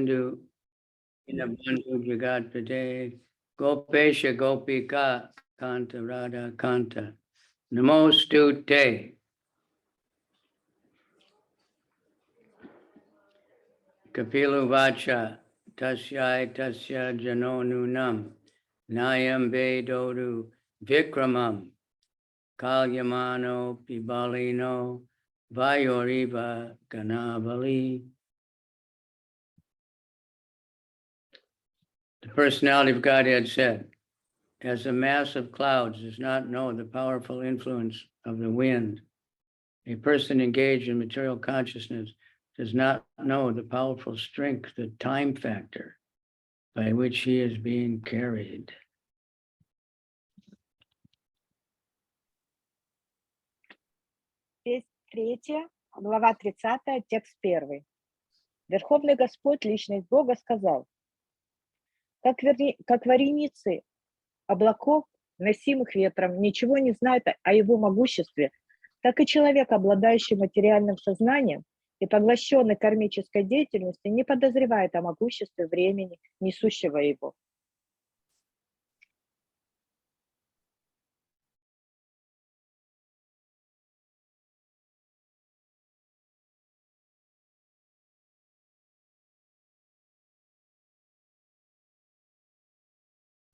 Sindhu Dinabandhu Jagatpate Gopesha Gopika Kanta Radha Kanta Namostute Kapilu Vacha Tasyai Tasya Janonunam Nayam Vedodu Vikramam Kalyamano Pibalino Vayoriva Ganavali. The personality of Godhead said, as a mass of clouds does not know the powerful influence of the wind, a person engaged in material consciousness does not know the powerful strength, the time factor by which he is being carried. Третья, глава 30, текст 1. Верховный Господь, Личность Бога, сказал, как вереницы облаков, носимых ветром, ничего не знает о его могуществе, так и человек, обладающий материальным сознанием и поглощенный кармической деятельностью, не подозревает о могуществе времени, несущего его.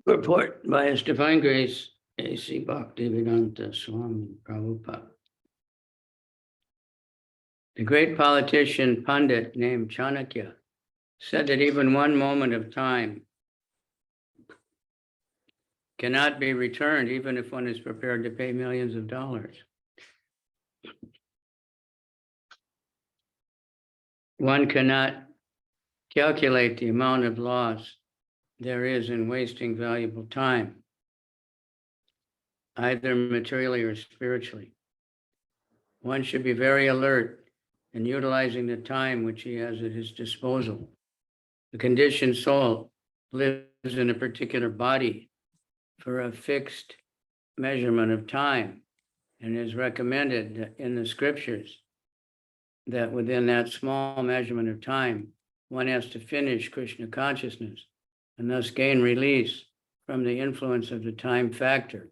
Report by His Divine Grace, A.C. Bhaktivedanta Swami Prabhupada. The great politician Pandit named Chanakya said that even one moment of time cannot be returned, even if one is prepared to pay millions of dollars. One cannot calculate the amount of loss there is in wasting valuable time, either materially or spiritually. One should be very alert in utilizing the time which he has at his disposal. The conditioned soul lives in a particular body for a fixed measurement of time, and is recommended in the scriptures that within that small measurement of time, one has to finish Krishna consciousness and thus gain release from the influence of the time factor.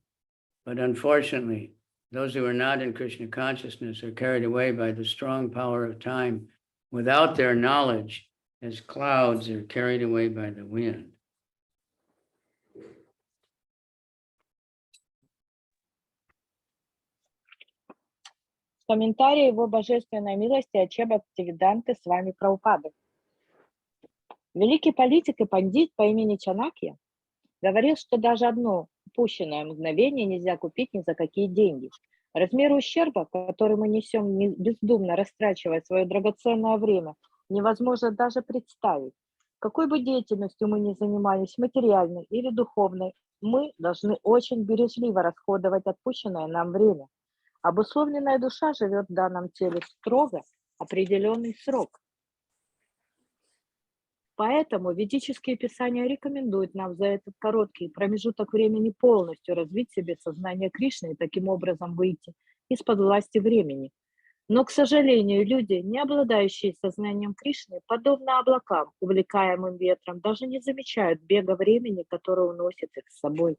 But unfortunately, those who are not in Krishna consciousness are carried away by the strong power of time without their knowledge, as clouds are carried away by the wind. Комментарий его божественной милости Аче Бхактивиданты Свами Прабхупады. Великий политик и пандит по имени Чанакья говорил, что даже одно упущенное мгновение нельзя купить ни за какие деньги. Размер ущерба, который мы несем, бездумно растрачивая свое драгоценное время, невозможно даже представить. Какой бы деятельностью мы ни занимались, материальной или духовной, мы должны очень бережливо расходовать отпущенное нам время. Обусловленная душа живет в данном теле строго определенный срок. Поэтому ведические писания рекомендуют нам за этот короткий промежуток времени полностью развить в себе сознание Кришны и таким образом выйти из-под власти времени. Но, к сожалению, люди, не обладающие сознанием Кришны, подобно облакам, увлекаемым ветром, даже не замечают бега времени, которое уносит их с собой.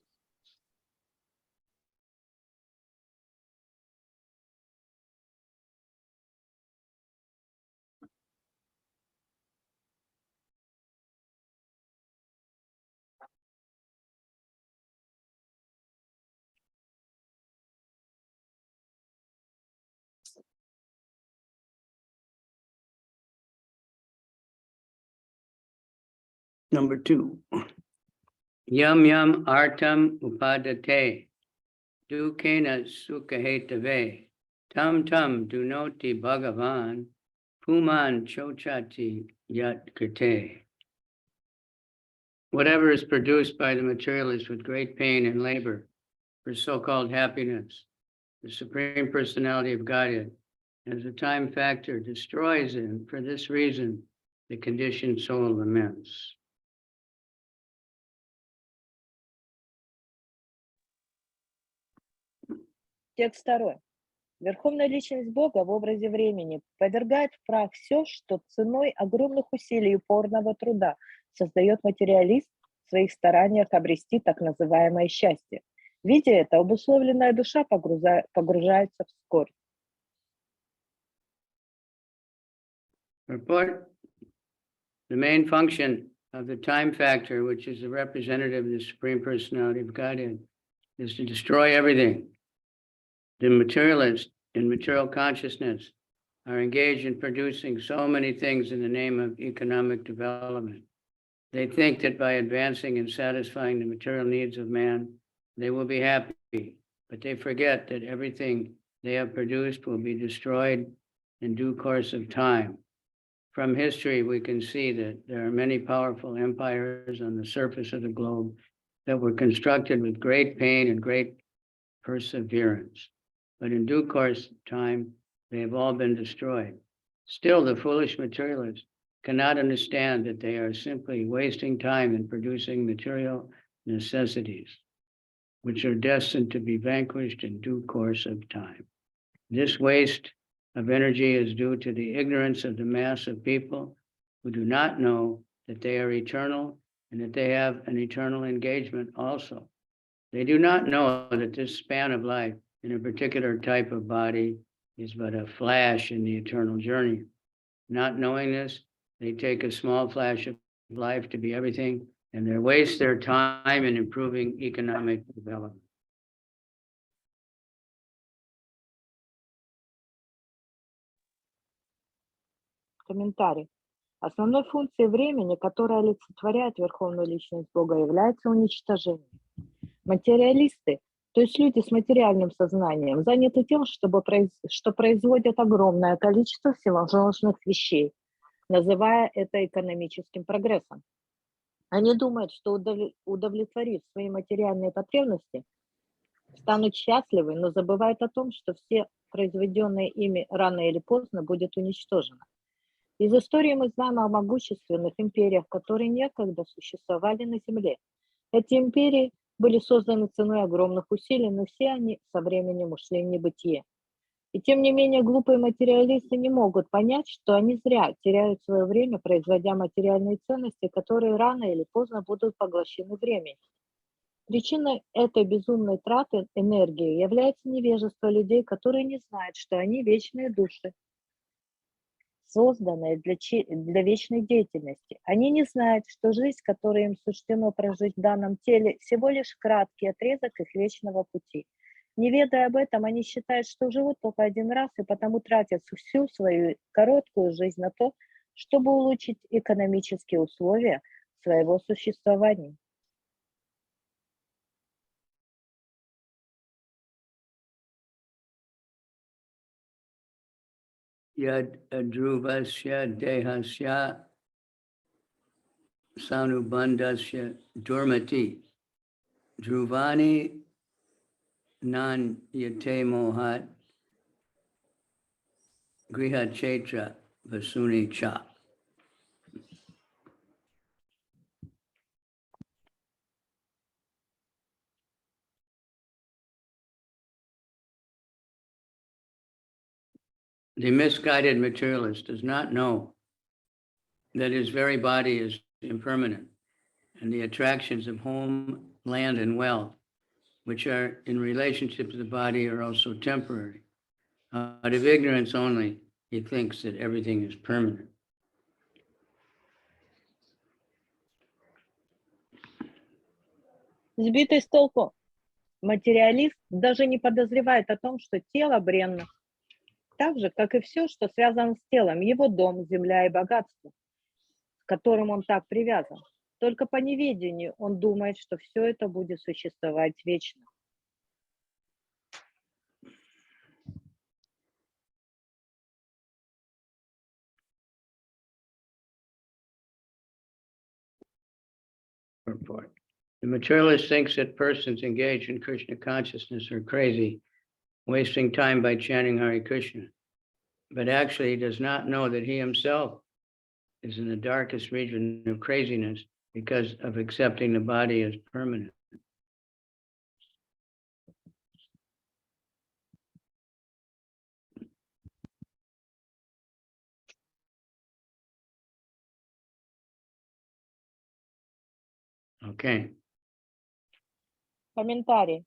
Number 2. Yam yam artam upadate dukena sukhahetave tam tam dunoti bhagavan puman chochati yat krite. Whatever is produced by the materialist with great pain and labor for so-called happiness, the Supreme Personality of Godhead, as a time factor, destroys it, and for this reason, the conditioned soul laments. Текст 2. Верховная личность Бога в образе времени повергает в прах все, что ценой огромных усилий и упорного труда создает материалист в своих стараниях обрести так называемое счастье. Видя это, обусловленная душа погружается в скорбь. Report the main function of the time factor, which is the representative of the Supreme Personality of Godhead, is to destroy everything. The materialists in material consciousness are engaged in producing so many things in the name of economic development. They think that by advancing and satisfying the material needs of man, they will be happy, but they forget that everything they have produced will be destroyed in due course of time. From history, we can see that there are many powerful empires on the surface of the globe that were constructed with great pain and great perseverance. But in due course of time, they have all been destroyed. Still, the foolish materialists cannot understand that they are simply wasting time in producing material necessities, which are destined to be vanquished in due course of time. This waste of energy is due to the ignorance of the mass of people who do not know that they are eternal and that they have an eternal engagement also. They do not know that this span of life in a particular type of body is but a flash in the eternal journey. Not knowing this, they take a small flash of life to be everything, and they waste their time in improving economic development. Комментарий. Основной функцией времени, которая олицетворяет Верховную Личность Бога, является уничтожение. Материалисты, то есть люди с материальным сознанием, заняты тем, что производят огромное количество всевозможных вещей, называя это экономическим прогрессом. Они думают, что удовлетворив свои материальные потребности, станут счастливы, но забывают о том, что все произведенное ими рано или поздно будет уничтожено. Из истории мы знаем о могущественных империях, которые некогда существовали на Земле. Эти империи были созданы ценой огромных усилий, но все они со временем ушли в небытие. И тем не менее глупые материалисты не могут понять, что они зря теряют свое время, производя материальные ценности, которые рано или поздно будут поглощены временем. Причиной этой безумной траты энергии является невежество людей, которые не знают, что они вечные души, созданные для вечной деятельности. Они не знают, что жизнь, которую им суждено прожить в данном теле, всего лишь краткий отрезок их вечного пути. Не ведая об этом, они считают, что живут только один раз и потому тратят всю свою короткую жизнь на то, чтобы улучшить экономические условия своего существования. Yad adruvasya dehasya sanubandasya durmati druvani nan yate mohat griha chetra vasuni cha. The misguided materialist does not know that his very body is impermanent, and the attractions of home, land, and wealth, which are in relationship to the body, are also temporary. Out of ignorance only, he thinks that everything is permanent. Сбитый с толку материалист даже не подозревает о том, что тело бренно, так же, как и все, что связано с телом, его дом, земля и богатство, к которым он так привязан. Только по неведению он думает, что все это будет существовать вечно. Report. The materialist thinks that persons engaged in Krishna consciousness are crazy, wasting time by chanting Hare Krishna. But actually, he does not know that he himself is in the darkest region of craziness because of accepting the body as permanent. Okay. Комментарий.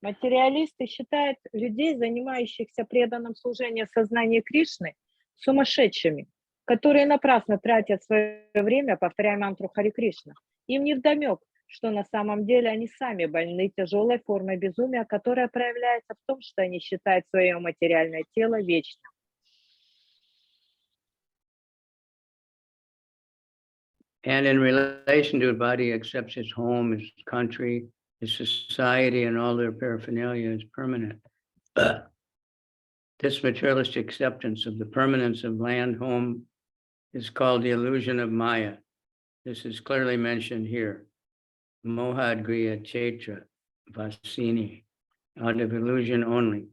Материалисты считают людей, занимающихся преданным служением сознания Кришны, сумасшедшими, которые напрасно тратят свое время, повторяя мантру Хари Кришна. Им невдомек, что на самом деле они сами больны тяжелой формой безумия, которая проявляется в том, что они считают свое материальное тело вечным. And in relation to a body, accepts his home, his country, his society, and all their paraphernalia is permanent. This materialistic acceptance of the permanence of land, home, is called the illusion of Maya. This is clearly mentioned here. Mohadgriya Chetra Vasini. Out of illusion only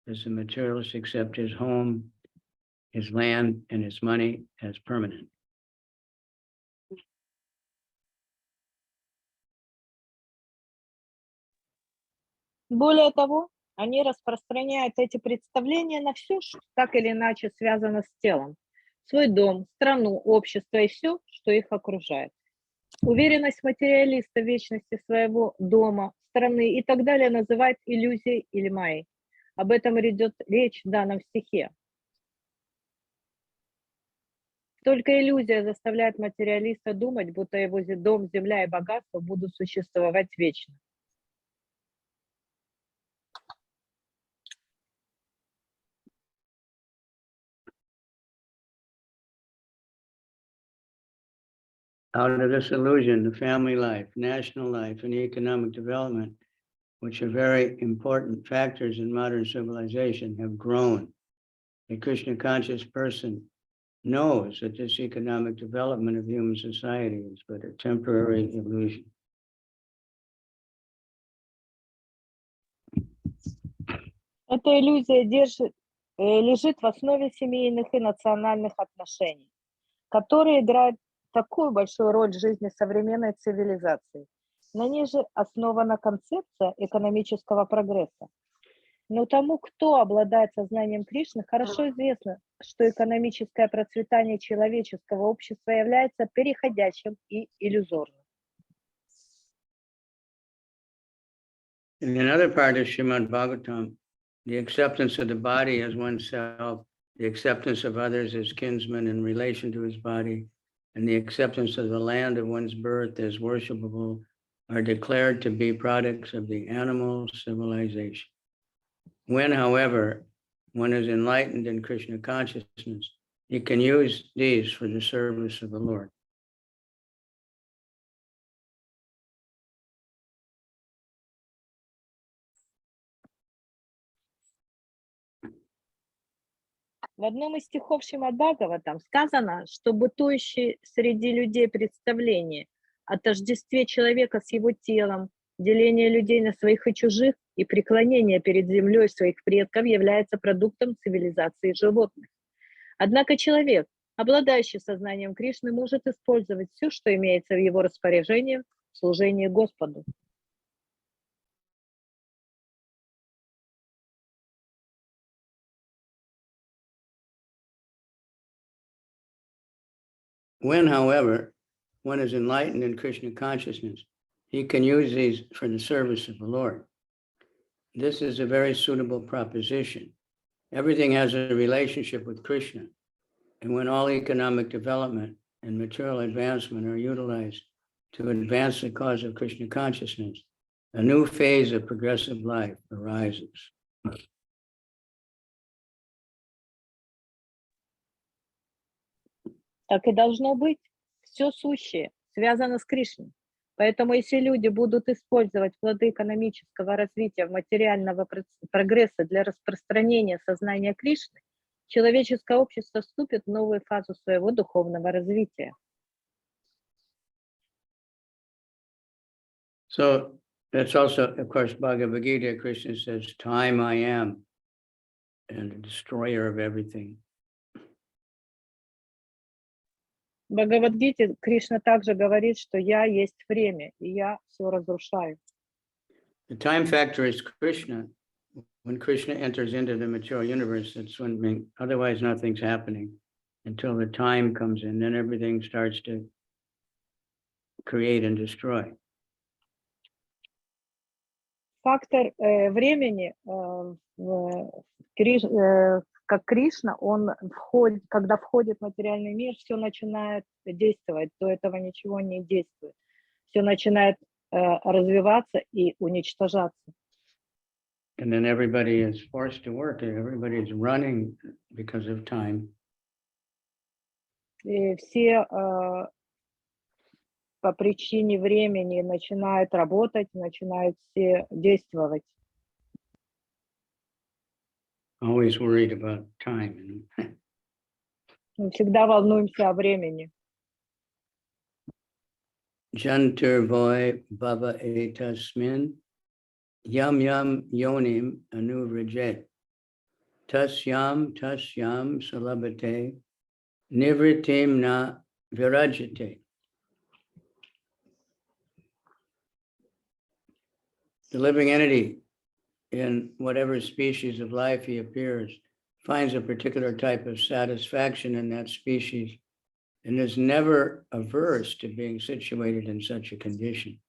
does the materialist accept his home, his land, and his money as permanent. Более того, они распространяют эти представления на все, что так или иначе связано с телом. Свой дом, страну, общество и все, что их окружает. Уверенность материалиста в вечности своего дома, страны и так далее называют иллюзией или майей. Об этом идет речь в данном стихе. Только иллюзия заставляет материалиста думать, будто его дом, земля и богатство будут существовать вечно. Out of this illusion, the family life, national life, and economic development, which are very important factors in modern civilization, have grown. A Krishna conscious person knows that this economic development of human society is but a temporary illusion. Эта иллюзия лежит в основе семейных и национальных отношений, которые играют такую большую роль в жизни современной цивилизации. На ней же основана концепция экономического прогресса. Но тому, кто обладает сознанием Кришны, хорошо известно, что экономическое процветание человеческого общества является переходящим и иллюзорным. In another part of Srimad Bhagavatam, the acceptance of the body as oneself, the acceptance of others as kinsmen in relation to his body, and the acceptance of the land of one's birth as worshipable are declared to be products of the animal civilization. When, however, one is enlightened in Krishna consciousness, he can use these for the service of the Lord. В одном из стихов Шримад Бхагаватам сказано, что бытующие среди людей представления о тождестве человека с его телом, деление людей на своих и чужих и преклонение перед землей своих предков является продуктом цивилизации животных. Однако человек, обладающий сознанием Кришны, может использовать все, что имеется в его распоряжении в служении Господу. When, however, one is enlightened in Krishna consciousness, he can use these for the service of the Lord. This is a very suitable proposition. Everything has a relationship with Krishna. And when all economic development and material advancement are utilized to advance the cause of Krishna consciousness, a new phase of progressive life arises. Так и должно быть. Все сущее связано с Кришной. Поэтому если люди будут использовать плоды экономического развития материального прогресса для распространения сознания Кришны, человеческое общество вступит в новую фазу своего духовного развития. So that's also, of course, Bhagavad Gita. Krishna says, time I am, and the destroyer of everything. В Бхагавад-гите Кришна также говорит, что я есть время, и я все разрушаю. The time factor is Krishna. When Krishna enters into the material universe, that's when, otherwise nothing's happening until the time comes in, then everything starts to create and destroy. Фактор времени, как Кришна, он входит, когда входит в материальный мир, все начинает действовать, до этого ничего не действует. Все начинает развиваться и уничтожаться. And then everybody is forced to work. Everybody is running because of time. И все по причине времени начинают работать, начинают все действовать. Always worried about time. Мы всегда волнуемся о времени. Jantur voy baba etasmin yam yam yonim anuvrajet tasyam salabate nivritim na virajate. The living entity, in whatever species of life he appears, finds a particular type of satisfaction in that species and is never averse to being situated in such a condition.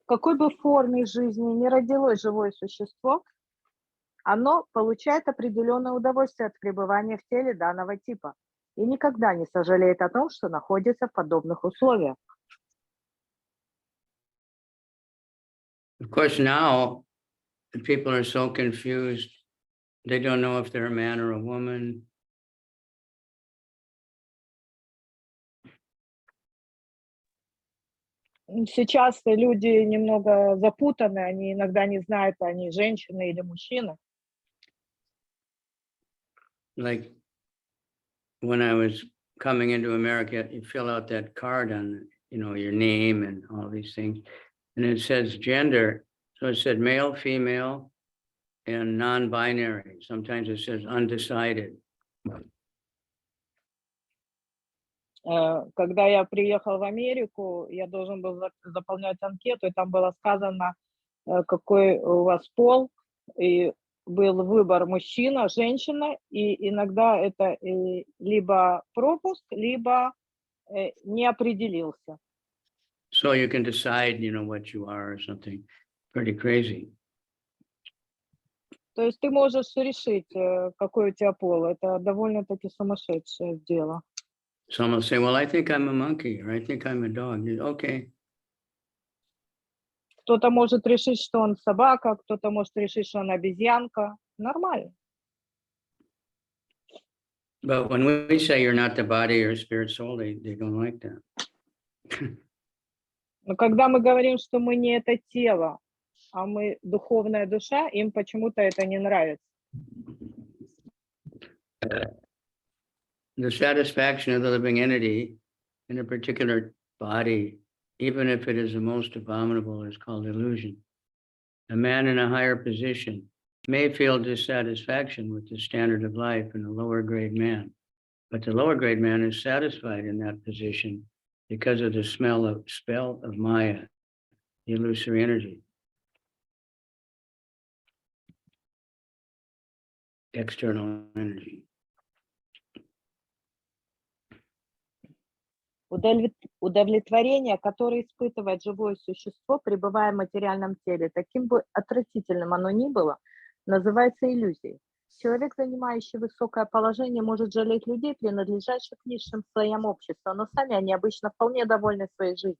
В какой бы форме жизни ни родилось живое существо, оно получает определенное удовольствие от пребывания в теле данного типа и никогда не сожалеет о том, что находится в подобных условиях. Of course, now the people are so confused. They don't know if they're a man or a woman. Сейчас люди немного запутаны, они иногда не знают, они женщины или мужчины. Like when I was coming into America, you fill out that card on, your name and all these things. And it says gender. So it said male, female, and non-binary. Sometimes it says undecided. Когда я приехал в Америку, я должен был заполнять анкету, и там было сказано, какой у вас пол, и был выбор мужчина, женщина, и иногда это либо пропуск, либо не определился. So you can decide, what you are or something pretty crazy. То есть ты можешь решить, какой у тебя пол. Это довольно-таки сумасшедшее дело. Some will say, well, I think I'm a monkey, or I think I'm a dog. Okay. Кто-то может решить, что он собака, кто-то может решить, что он обезьянка. Нормально. But when we say you're not the body or spirit soul, they don't like that. Но когда мы говорим, что мы не это тело, а мы духовная душа, им почему-то это не нравится. The satisfaction of the living entity in a particular body, even if it is the most abominable, is called illusion. A man in a higher position may feel dissatisfaction with the standard of life in a lower grade man, but the lower grade man is satisfied in that position because of the spell of Maya, the illusory energy. External energy. Удовлетворение, которое испытывает живое существо, пребывая в материальном теле, таким бы отвратительным оно ни было, называется иллюзией. Человек, занимающий высокое положение, может жалеть людей, принадлежащих к низшим слоям общества, но сами они обычно вполне довольны своей жизнью,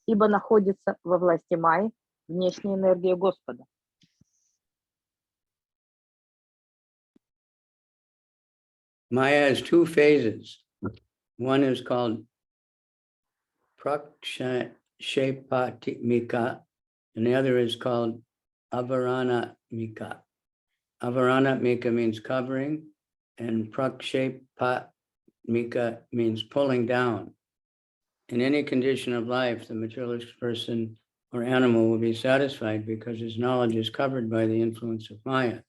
ибо находятся во власти Майи, внешней энергии Господа. Maya has two phases. One is called Prakshapatimika, and the other is called Avaranamika. Avaranamika means covering, and Prakshapatimika means pulling down. In any condition of life, the materialistic person or animal will be satisfied because his knowledge is covered by the influence of Maya.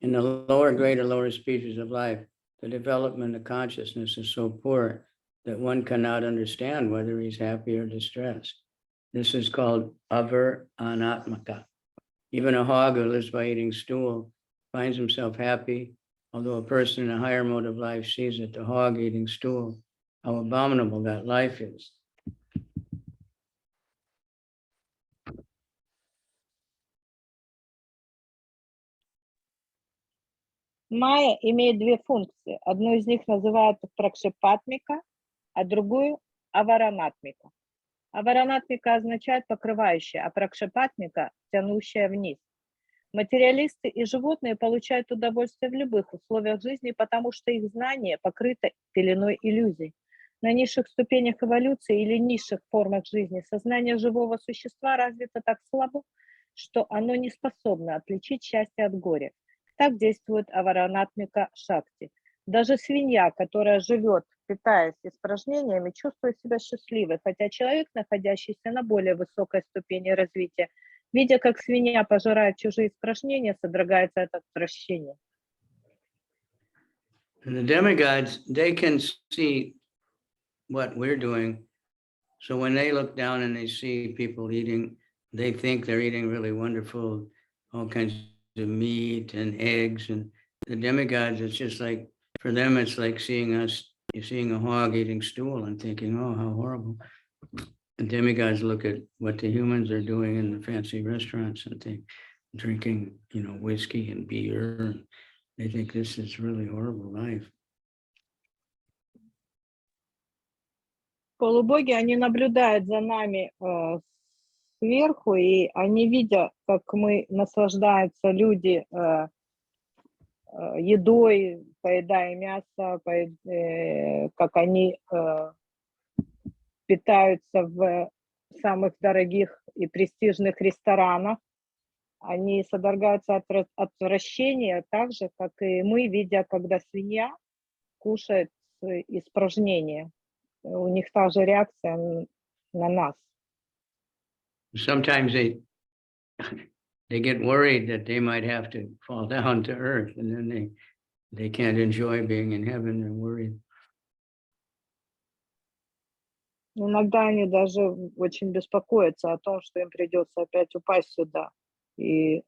In the lower grade or lower species of life, the development of consciousness is so poor that one cannot understand whether he's happy or distressed. This is called avaranatmaka. Even a hog who lives by eating stool finds himself happy, although a person in a higher mode of life sees that the hog eating stool, how abominable that life is. Майя имеет две функции. Одну из них называют пракшипатмика, а другую аваранатмика. Аваранатмика означает покрывающая, а пракшипатмика – тянущая вниз. Материалисты и животные получают удовольствие в любых условиях жизни, потому что их знание покрыто пеленой иллюзий. На низших ступенях эволюции или низших формах жизни сознание живого существа развито так слабо, что оно не способно отличить счастье от горя. Так действует аваранатмика шакти. Даже свинья, которая живет, питаясь испражнениями, чувствует себя счастливой, хотя человек, находящийся на более высокой ступени развития, видя, как свинья пожирает чужие испражнения, содрогается от отвращения. And the demigods, they can see what we're doing. So when they look down and they see people eating, they think they're eating really wonderful, all kinds of meat and eggs. And the demigods, it's just like, for them, it's like seeing us, you're seeing a hog eating stool and thinking, oh, how horrible. The demigods look at what the humans are doing in the fancy restaurants and think, drinking, whiskey and beer. And they think this is really horrible life. Полубоги, они наблюдают за нами сверху, и они видят, как мы наслаждаемся, люди, едой, поедая мясо, как они питаются в самых дорогих и престижных ресторанах. Они содрогаются от отвращения, так же, как и мы, видя, когда свинья кушает испражнения. У них та же реакция на нас. Sometimes they get worried that they might have to fall down to earth, and then they can't enjoy being in heaven. They're worried. Иногда они даже очень беспокоятся о том, что им придется опять упасть сюда и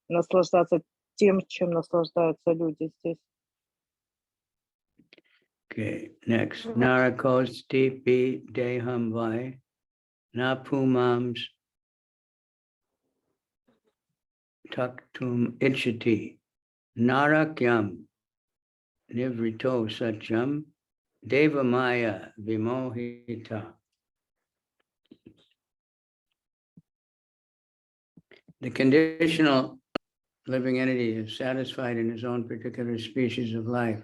наслаждаться тем, чем наслаждаются люди здесь. Okay, next. Narakosti pi deham vai napumams taktum ichati narakyam nivrito satyam devamaya vimohita. The conditional living entity is satisfied in his own particular species of life,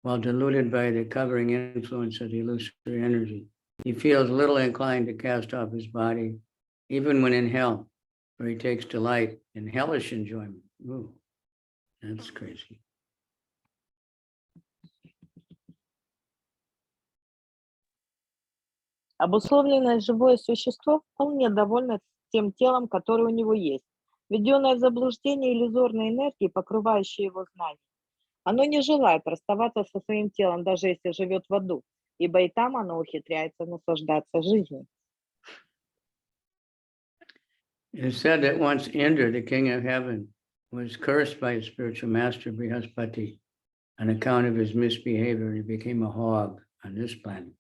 while deluded by the covering influence of the illusory energy. He feels little inclined to cast off his body, even when in hell, where he takes delight in hellish enjoyment. Ooh, that's crazy. Обусловленное живое существо вполне довольно тем телом, которое у него есть, введенное в заблуждение иллюзорной энергии, покрывающей его знания. Оно не желает расставаться со своим телом, даже если живет в аду, ибо и там оно ухитряется наслаждаться жизнью. It is said that once Indra, the king of heaven, was cursed by his spiritual master Brihaspati on account of his misbehavior. He became a hog on this planet.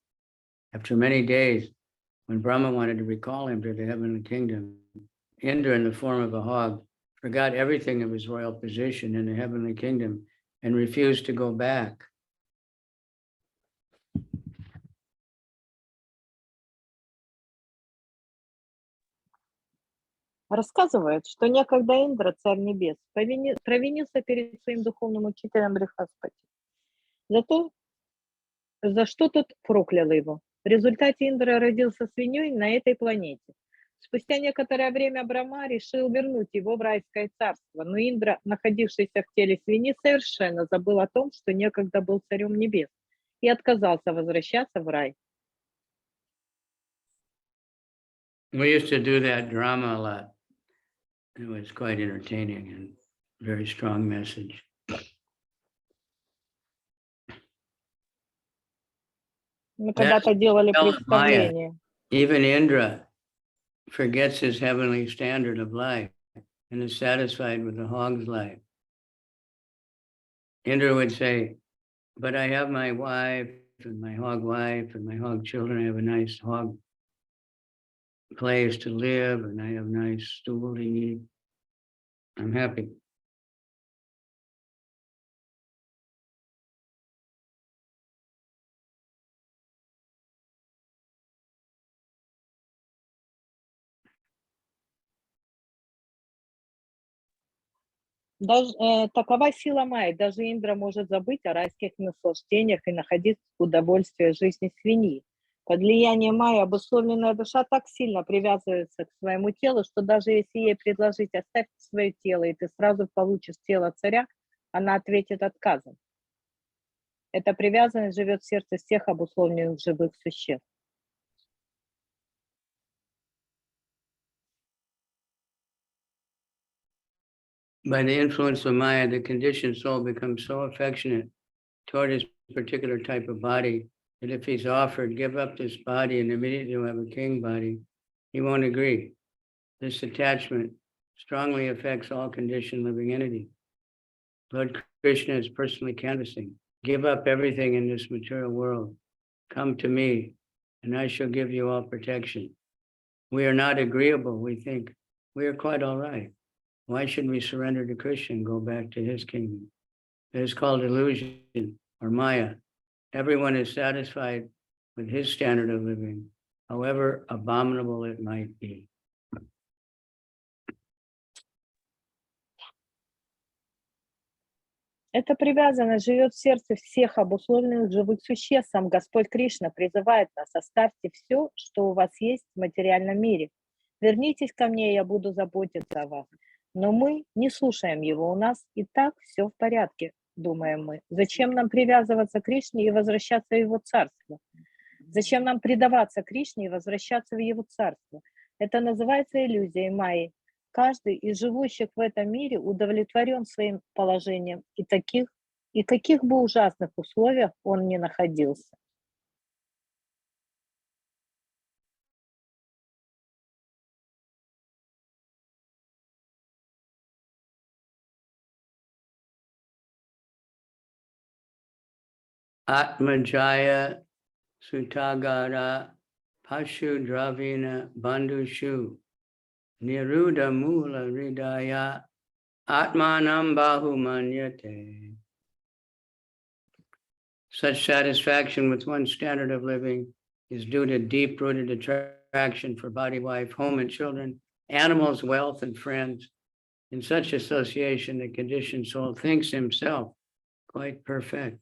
After many days, when Brahma wanted to recall him to the heavenly kingdom, Indra, in the form of a hog, forgot everything of his royal position in the heavenly kingdom and refused to go back. Рассказывают, что некогда Индра, царь небес, провинился перед своим духовным учителем Брихаспати за что тот проклял его. В результате Индра родился свиньей на этой планете. Спустя некоторое время Брахма решил вернуть его в райское царство, но Индра, находившийся в теле свиньи, совершенно забыл о том, что некогда был царем небес, и отказался возвращаться в рай. We used to do that drama a lot. It was quite entertaining and very strong message. Мы когда-то делали представление. Even Indra forgets his heavenly standard of life and is satisfied with the hog's life. Indra would say, but I have my wife and my hog children. I have a nice hog place to live and I have nice stool to eat. I'm happy. Даже, такова сила Майи. Даже Индра может забыть о райских наслаждениях и находить удовольствие жизни свиньи. Под влиянием Майи обусловленная душа так сильно привязывается к своему телу, что даже если ей предложить оставь свое тело, и ты сразу получишь тело царя, она ответит отказом. Эта привязанность живет в сердце всех обусловленных живых существ. By the influence of Maya, the conditioned soul becomes so affectionate toward his particular type of body that if he's offered, give up this body and immediately have a king body, he won't agree. This attachment strongly affects all conditioned living entities. Lord Krishna is personally canvassing, give up everything in this material world. Come to me, and I shall give you all protection. We are not agreeable. We think we are quite all right. Why should we surrender to Krishna and go back to his kingdom? It is called illusion or Maya. Everyone is satisfied with his standard of living, however abominable it might be. Эта привязанность живет в сердце всех обусловленных живых существ. Сам Господь Кришна призывает нас: оставьте все, что у вас есть в материальном мире. Вернитесь ко мне, я буду заботиться о вас. Но мы не слушаем его, у нас и так все в порядке, думаем мы. Зачем нам привязываться к Кришне и возвращаться в его царство? Зачем нам предаваться Кришне и возвращаться в его царство? Это называется иллюзией Майи. Каждый из живущих в этом мире удовлетворен своим положением и каких бы ужасных условиях он ни находился. Atmajaya Sutagara Pashu Dravina Bandhushu Niruda Mula Ridaya Atmanam Bahumanyate. Such satisfaction with one's standard of living is due to deep-rooted attraction for body, wife, home, and children, animals, wealth, and friends. In such association, the conditioned soul thinks himself quite perfect.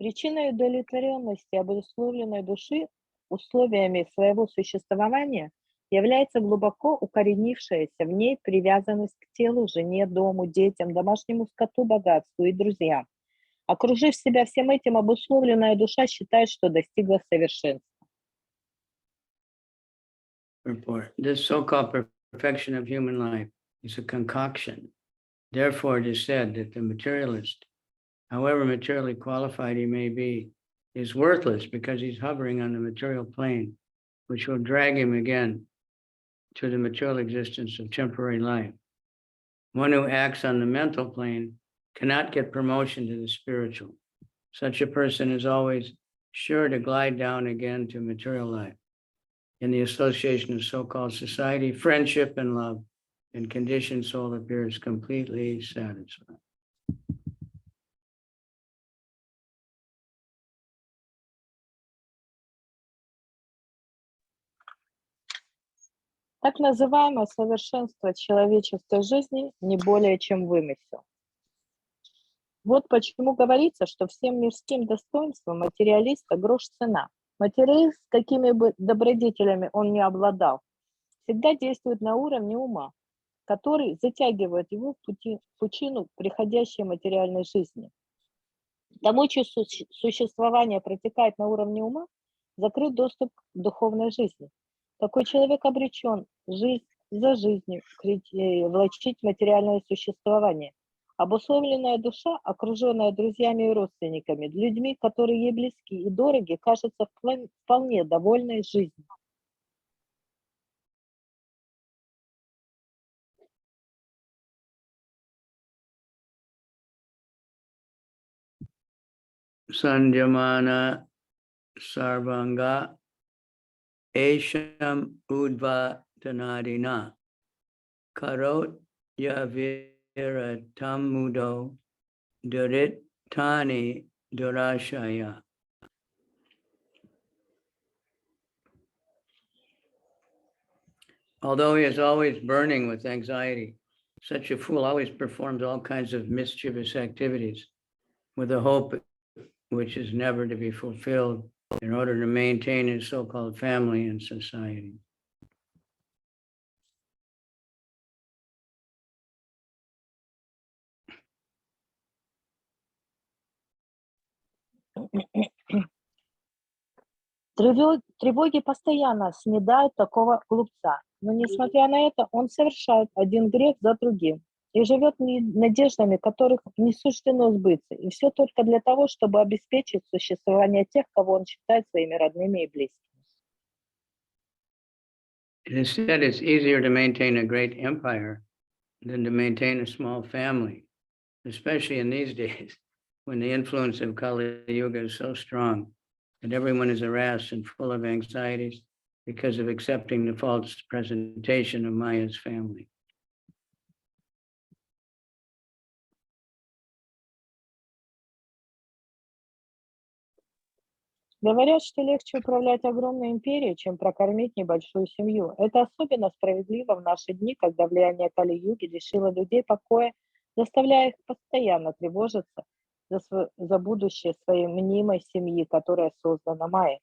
Причиной удовлетворенности обусловленной души условиями своего существования является глубоко укоренившаяся в ней привязанность к телу, жене, дому, детям, домашнему скоту, богатству и друзьям. Окружив себя всем этим, обусловленная душа считает, что достигла совершенства. This so-called perfection of human life is a concoction. Therefore, it is said that the materialist, however materially qualified he may be, is worthless because he's hovering on the material plane, which will drag him again to the material existence of temporary life. One who acts on the mental plane cannot get promotion to the spiritual. Such a person is always sure to glide down again to material life. In the association of so-called society, friendship, and love, and conditioned soul appears completely satisfied. Так называемое совершенство человеческой жизни не более чем вымысел. Вот почему говорится, что всем мирским достоинствам материалиста грош цена. Материалист, какими бы добродетелями он ни обладал, всегда действует на уровне ума, который затягивает его в пучину приходящей материальной жизни. Тому, чье существование протекает на уровне ума, закрыт доступ к духовной жизни. Такой человек обречен жизнь за жизнью влачить материальное существование. Обусловленная душа, окруженная друзьями и родственниками, людьми, которые ей близки и дороги, кажется вполне довольной жизнью. Sanjamana Sarvanga Esham Udva Tanadina Karot Yavira Tamudo Durit Tani Durashaya. Although he is always burning with anxiety, such a fool always performs all kinds of mischievous activities with a hope which is never to be fulfilled in order to maintain his so-called family and society. Тревоги постоянно снедают такого глупца, но несмотря на это, он совершает один грех за другим и живет надеждами, которых не суждено сбыться, и все только для того, чтобы обеспечить существование тех, кого он считает своими родными и близкими. Instead, it's easier to maintain a great empire than to maintain a small family, especially in these days when the influence of Kali Yuga is so strong that everyone is harassed and full of anxieties because of accepting the false presentation of Maya's family. Говорят, что легче управлять огромной империей, чем прокормить небольшую семью. Это особенно справедливо в наши дни, когда влияние Кали-юги лишило людей покоя, заставляя их постоянно тревожиться за будущее своей мнимой семьи, которая создана Майей.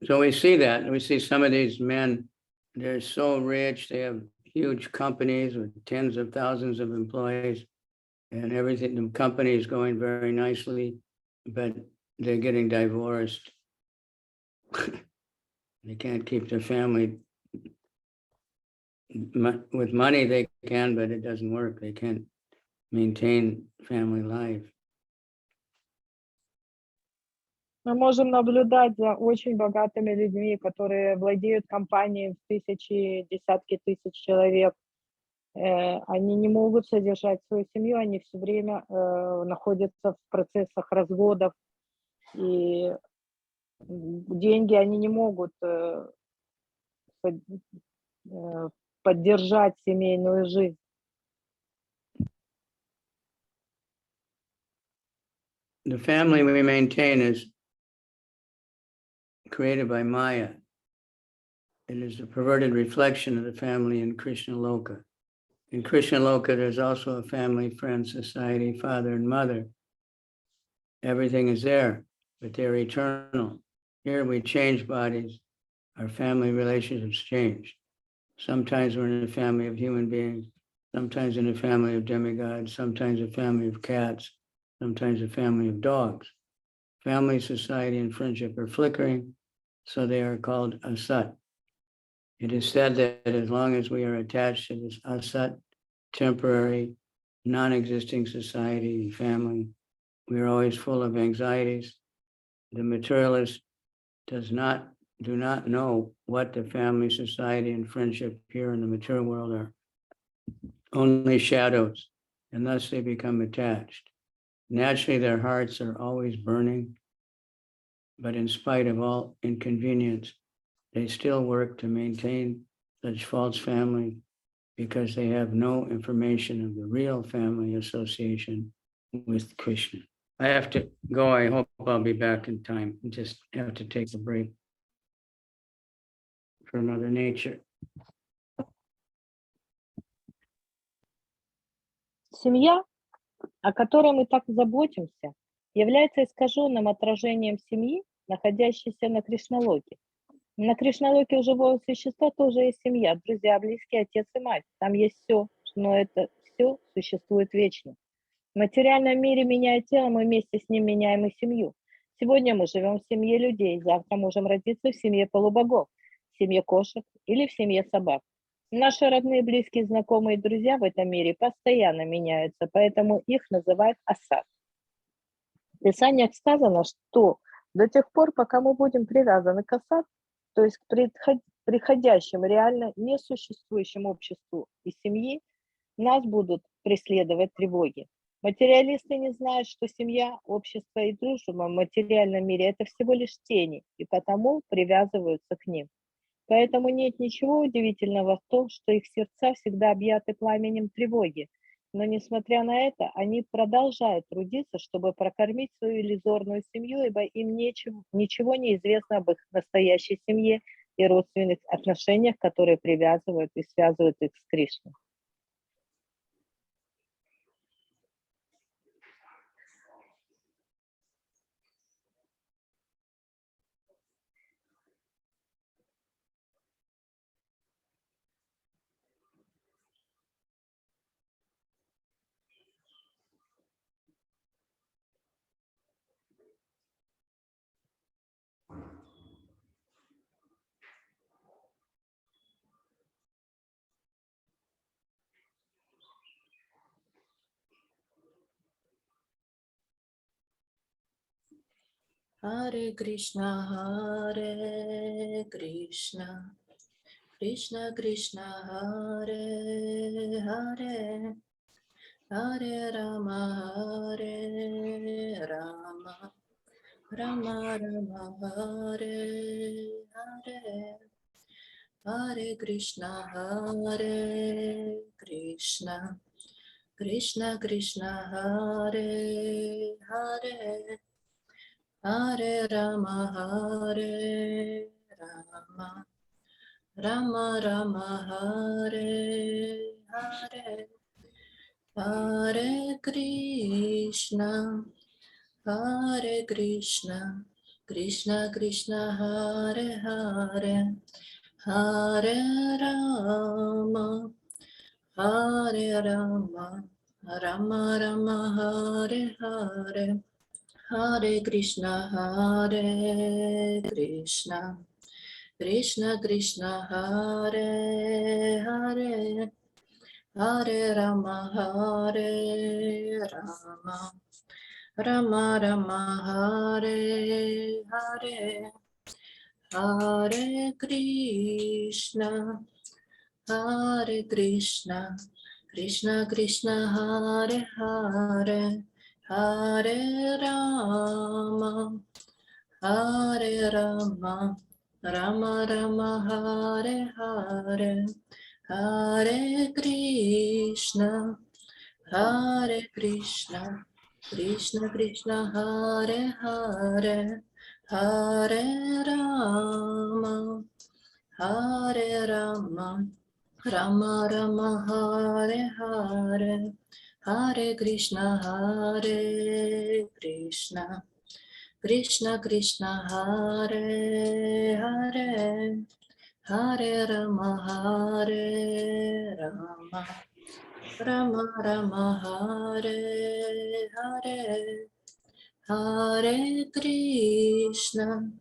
So we see that, and we see some of these men, they're so rich, they have huge companies with tens of thousands of employees, and everything, the company is going very nicely, but they're getting divorced. They can't keep their family. With money they can, but it doesn't work. They can't maintain family life. Мы можем наблюдать за очень богатыми людьми, которые владеют компанией в тысячи, десятки тысяч человек. Они не могут содержать свою семью, они все время находятся в процессах разводов, и деньги они не могут поддержать семейную жизнь. The family we maintain is created by Maya. It is a perverted reflection of the family in Krishna Loka. In Krishna Loka, there's also a family, friend, society, father and mother. Everything is there, but they're eternal. Here we change bodies, our family relationships change. Sometimes we're in a family of human beings, sometimes in a family of demigods, sometimes a family of cats, sometimes a family of dogs. Family, society, and friendship are flickering, so they are called asat. It is said that as long as we are attached to this asat, temporary, non-existing society and family, we are always full of anxieties. The materialist do not know what the family, society, and friendship here in the material world are. Only shadows, and thus they become attached. Naturally, their hearts are always burning, but in spite of all inconvenience, they still work to maintain such false family because they have no information of the real family association with Krishna. I have to go. I hope I'll be back in time. I just have to take a break for Mother Nature. Семья, о которой мы так заботимся, является искаженным отражением семьи, находящейся на Кришналоке. На Кришналоке у живого существа тоже есть семья, друзья, близкие, отец и мать. Там есть все, но это все существует вечно. В материальном мире, меняя тело, мы вместе с ним меняем и семью. Сегодня мы живем в семье людей, завтра можем родиться в семье полубогов, в семье кошек или в семье собак. Наши родные, близкие, знакомые и друзья в этом мире постоянно меняются, поэтому их называют асад. В Писаниях сказано, что до тех пор, пока мы будем привязаны к асад, то есть к приходящим, реально несуществующему обществу и семьи, нас будут преследовать тревоги. Материалисты не знают, что семья, общество и дружба в материальном мире – это всего лишь тени, и потому привязываются к ним. Поэтому нет ничего удивительного в том, что их сердца всегда объяты пламенем тревоги. Но, несмотря на это, они продолжают трудиться, чтобы прокормить свою иллюзорную семью, ибо им ничего не известно об их настоящей семье и родственных отношениях, которые привязывают и связывают их с Кришной. Hare Krishna, Hare Krishna, Krishna Krishna, Hare Hare, Hare Rama, Hare Rama, Rama Rama, Hare Hare, Hare Krishna, Hare Krishna, Krishna Krishna, Hare Hare, Hare Rama, Hare Rama, Rama Rama, Hare Hare, Hare Krishna, Hare Krishna, Krishna Krishna, Hare Hare, Hare Rama, Hare Rama, Rama Rama, Hare Hare, Hare Krishna, Hare Krishna, Krishna Krishna, Hare Hare, Hare Rama, Hare Rama, Rama Rama, Hare Hare, Hare Krishna, Hare Krishna, Krishna Krishna, Hare Hare, Hare Rama, Hare Rama, Rama Rama, Hare Hare, Hare Krishna, Hare Krishna, Krishna Krishna, Hare Hare, Hare Rama, Hare Rama, Rama Rama, Hare Hare, Hare Krishna, Hare Krishna, Krishna Krishna, Hare Hare, Hare Rama, Hare Rama, Rama Rama, Hare Hare, Hare Krishna,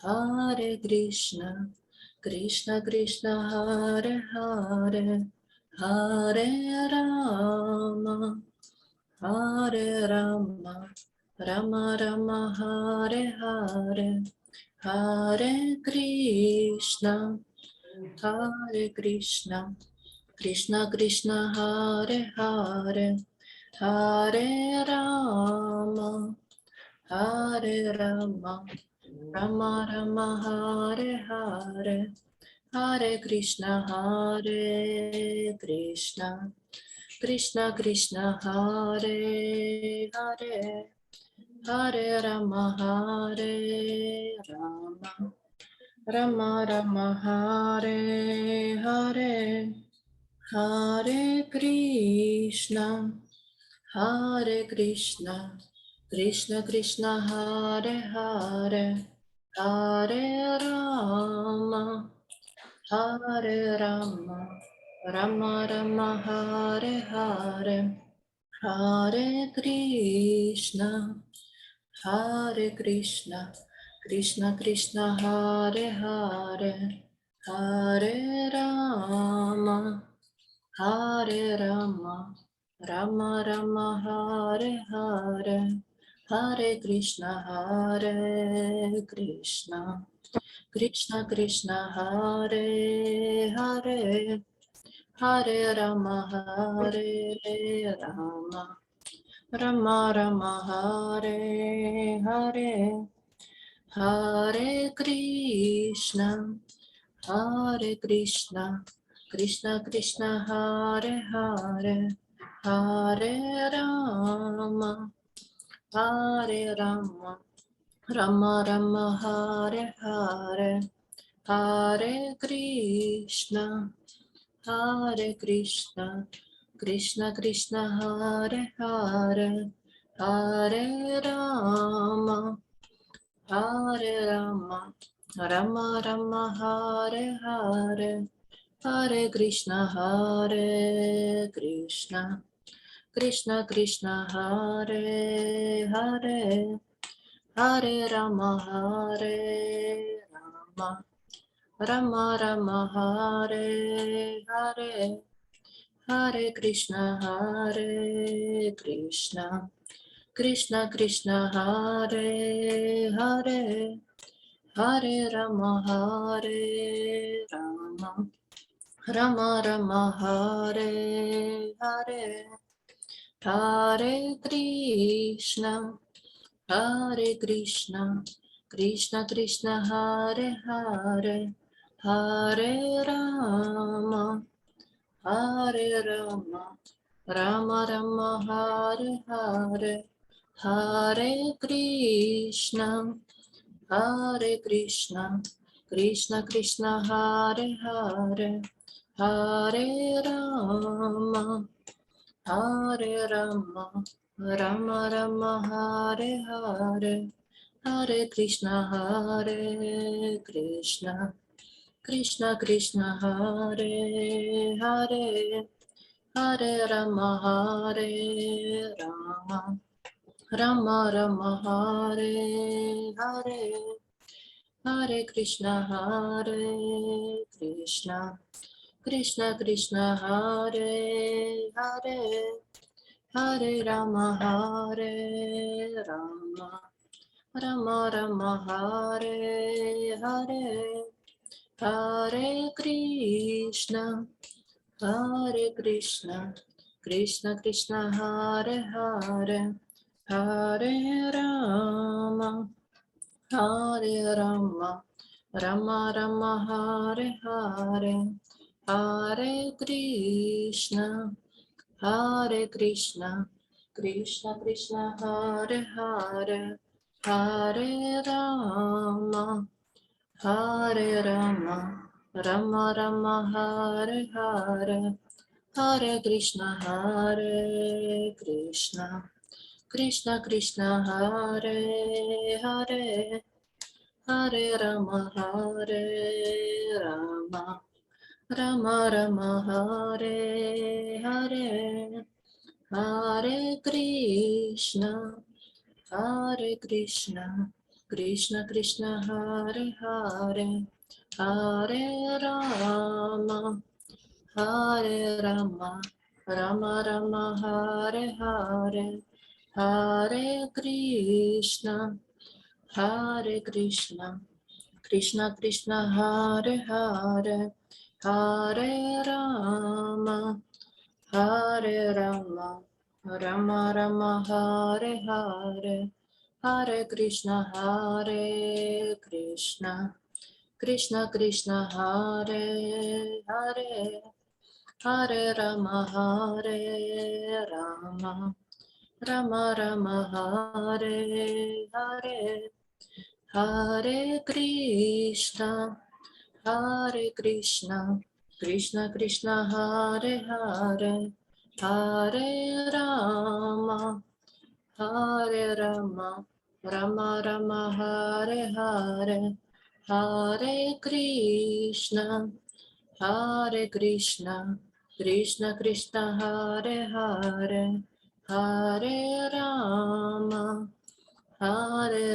Hare Krishna, Krishna Krishna, Hare Hare, Hare Rama, Hare Rama, Rama Rama, Hare Hare, Hare Krishna, Hare Krishna, Krishna Krishna, Hare Hare, Hare Rama, Hare Rama, Rama Rama, Hare Hare, Hare Krishna, Hare Krishna, Krishna Krishna, Hare Hare, Hare Rama, Hare Rama, Rama Rama, Hare Hare, Hare Krishna, Hare Krishna, Krishna Krishna, Hare Hare, Hare Rama, Hare Rama, Rama Rama, Hare Hare, Hare Krishna, Hare Krishna, Krishna Krishna, Hare Hare, Hare Rama, Hare Rama, Rama Rama, Hare Hare, Hare Krishna, Krishna Krishna, Hare Hare, Hare Rama, Hare Rama, Rama Rama, Hare Hare, Hare Krishna, Krishna Krishna, Hare Hare, Hare Rama, Hare Rama, Rama Rama, Hare Hare, Hare Krishna, Krishna Krishna, Hare Hare, Hare Rama, Hare Rama, Rama Rama, Hare Hare, Hare Krishna, Krishna Krishna, Hare Hare, Hare Rama, Rama Rama, Hare Hare, Hare Krishna, Krishna Krishna, Hare Hare, Hare Rama, Rama Rama, Hare Hare, Hare Krishna, Krishna Krishna, Hare Hare, Hare Rama, Rama Rama, Hare Hare, Hare Krishna, Krishna Krishna, Hare Hare, Hare Rama, Rama Rama, Hare Hare, Hare Krishna, Krishna Krishna, Hare Hare, Hare Rama, Rama Rama, Hare Hare, Hare Krishna, Krishna Krishna, Hare Hare, Hare Rama, Rama Rama, Hare Hare, Hare Krishna, Krishna Krishna, Hare Hare, Hare Rama, Rama Rama, Hare Hare, Hare Krishna, Krishna Krishna, Hare Hare, Hare Rama, Rama Rama, Hare Hare, Hare Krishna, Krishna Krishna, Hare Hare, Hare Rama, Rama Rama, Hare Hare, Hare Krishna, Krishna Krishna, Hare Hare, Hare Rama, Rama Rama, Hare Hare, Hare Krishna, Krishna Krishna, Hare Hare, Hare Rama, Rama Rama, Hare Hare, Hare Krishna, Krishna Krishna, Hare Hare, Hare Rama, Rama Rama, Hare Hare, Hare Krishna, Krishna Krishna, Hare Hare, Hare Rama, Rama Rama, Hare Hare, Hare Krishna, Krishna Krishna, Hare Hare, Hare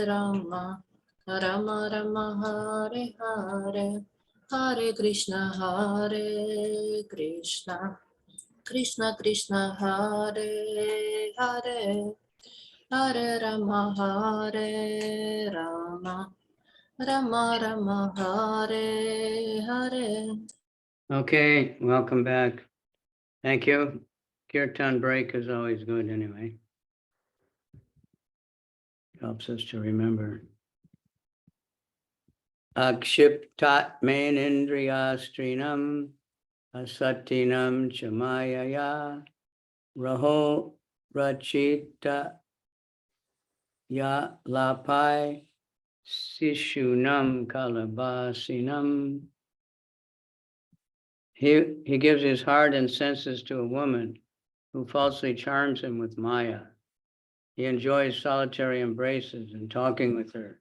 Rama, Rama Rama, Hare Hare, Hare Krishna, Krishna Krishna, Hare Hare, Hare Rama, Hare Rama, Rama Rama, Hare Hare. Okay, welcome back. Thank you. Kirtan break is always good anyway. Helps us to remember. Akshiptat menindriyastrinam asatinam chamayaya raho rachita ya lapai sishunam kalabasinam. He gives his heart and senses to a woman who falsely charms him with Maya. He enjoys solitary embraces and talking with her,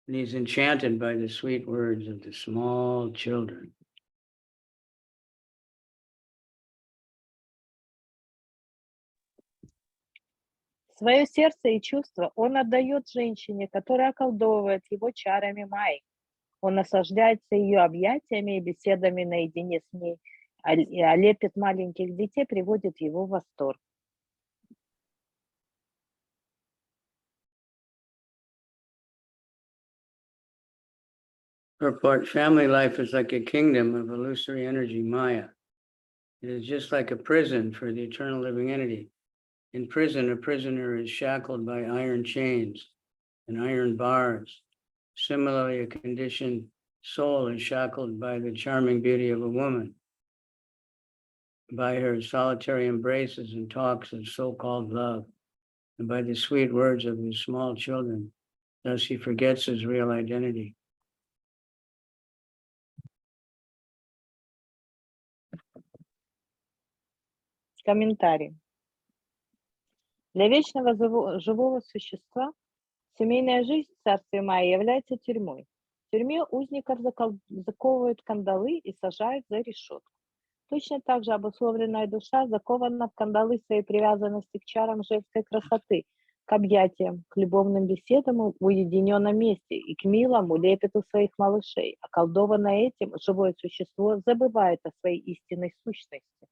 and he's enchanted by the sweet words of the small children. Свое сердце и чувства он отдает женщине, которая околдовывает его чарами Майи. Он наслаждается ее объятиями и беседами наедине с ней, а лепет маленьких детей приводит его в восторг. Purport: family life is like a kingdom of illusory energy, Maya. It is just like a prison for the eternal living entity. In prison, a prisoner is shackled by iron chains and iron bars. Similarly, a conditioned soul is shackled by the charming beauty of a woman, by her solitary embraces and talks of so-called love, and by the sweet words of his small children. Thus he forgets his real identity. Комментарий. Для вечного живого существа семейная жизнь в царстве Майи является тюрьмой. В тюрьме узников заковывают в кандалы и сажают за решетку. Точно так же обусловленная душа закована в кандалы своей привязанности к чарам женской красоты, к объятиям, к любовным беседам в уединенном месте и к милому лепету своих малышей. Околдованное этим, живое существо забывает о своей истинной сущности.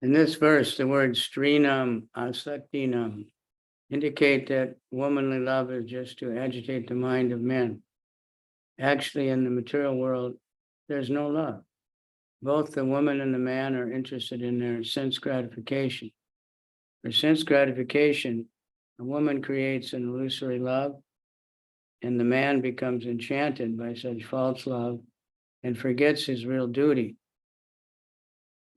In this verse, the words strinam, asaktinam indicate that womanly love is just to agitate the mind of men. Actually, in the material world, there's no love. Both the woman and the man are interested in their sense gratification. For sense gratification, a woman creates an illusory love, and the man becomes enchanted by such false love and forgets his real duty.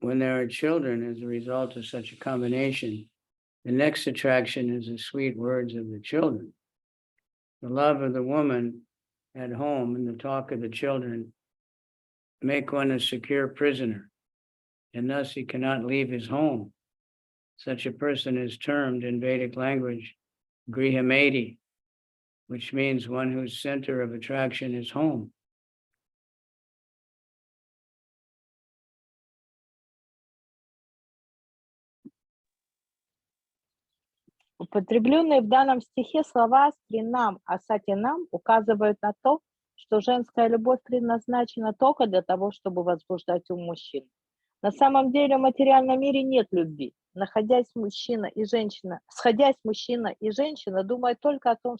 When there are children as a result of such a combination, the next attraction is the sweet words of the children. The love of the woman at home and the talk of the children make one a secure prisoner, and thus he cannot leave his home. Such a person is termed in Vedic language grihamedi, which means one whose center of attraction is home. Употребленные в данном стихе слова «стринам», «асатинам» указывают на то, что женская любовь предназначена только для того, чтобы возбуждать ум мужчин. На самом деле в материальном мире нет любви. Сходясь мужчина и женщина думают только о том,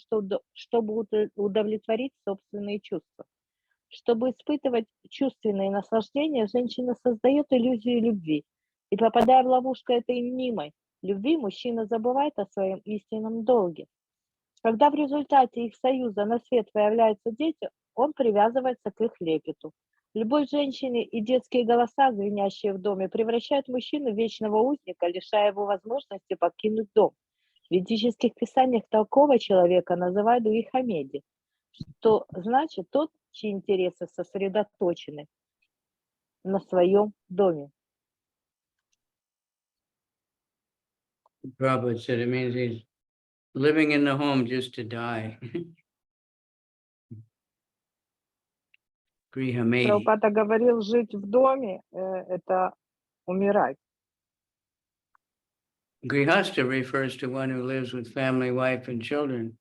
чтобы удовлетворить собственные чувства. Чтобы испытывать чувственные наслаждения, женщина создает иллюзию любви. И попадая в ловушку этой мнимой любви, мужчина забывает о своем истинном долге. Когда в результате их союза на свет появляются дети, он привязывается к их лепету. Любовь женщины и детские голоса, звенящие в доме, превращают мужчину в вечного узника, лишая его возможности покинуть дом. В ведических писаниях такого человека называют грехамеди, что значит тот, чьи интересы сосредоточены на своем доме. Prabhupada said it means he's living in the home just to die. Grihamedi. Прабхупада говорил, жить в доме – это умирать. Grihastha refers to one who lives with family, wife, and children,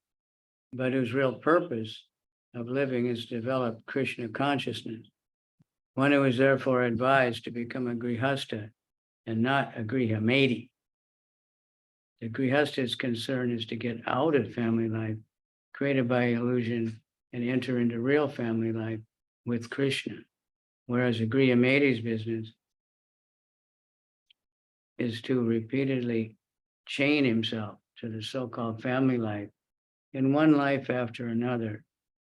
but whose real purpose of living is to develop Krishna consciousness. One who is therefore advised to become a grihastha and not a grihamedi. The Grihasta's concern is to get out of family life created by illusion and enter into real family life with Krishna. Whereas a Grihamedi's business is to repeatedly chain himself to the so-called family life in one life after another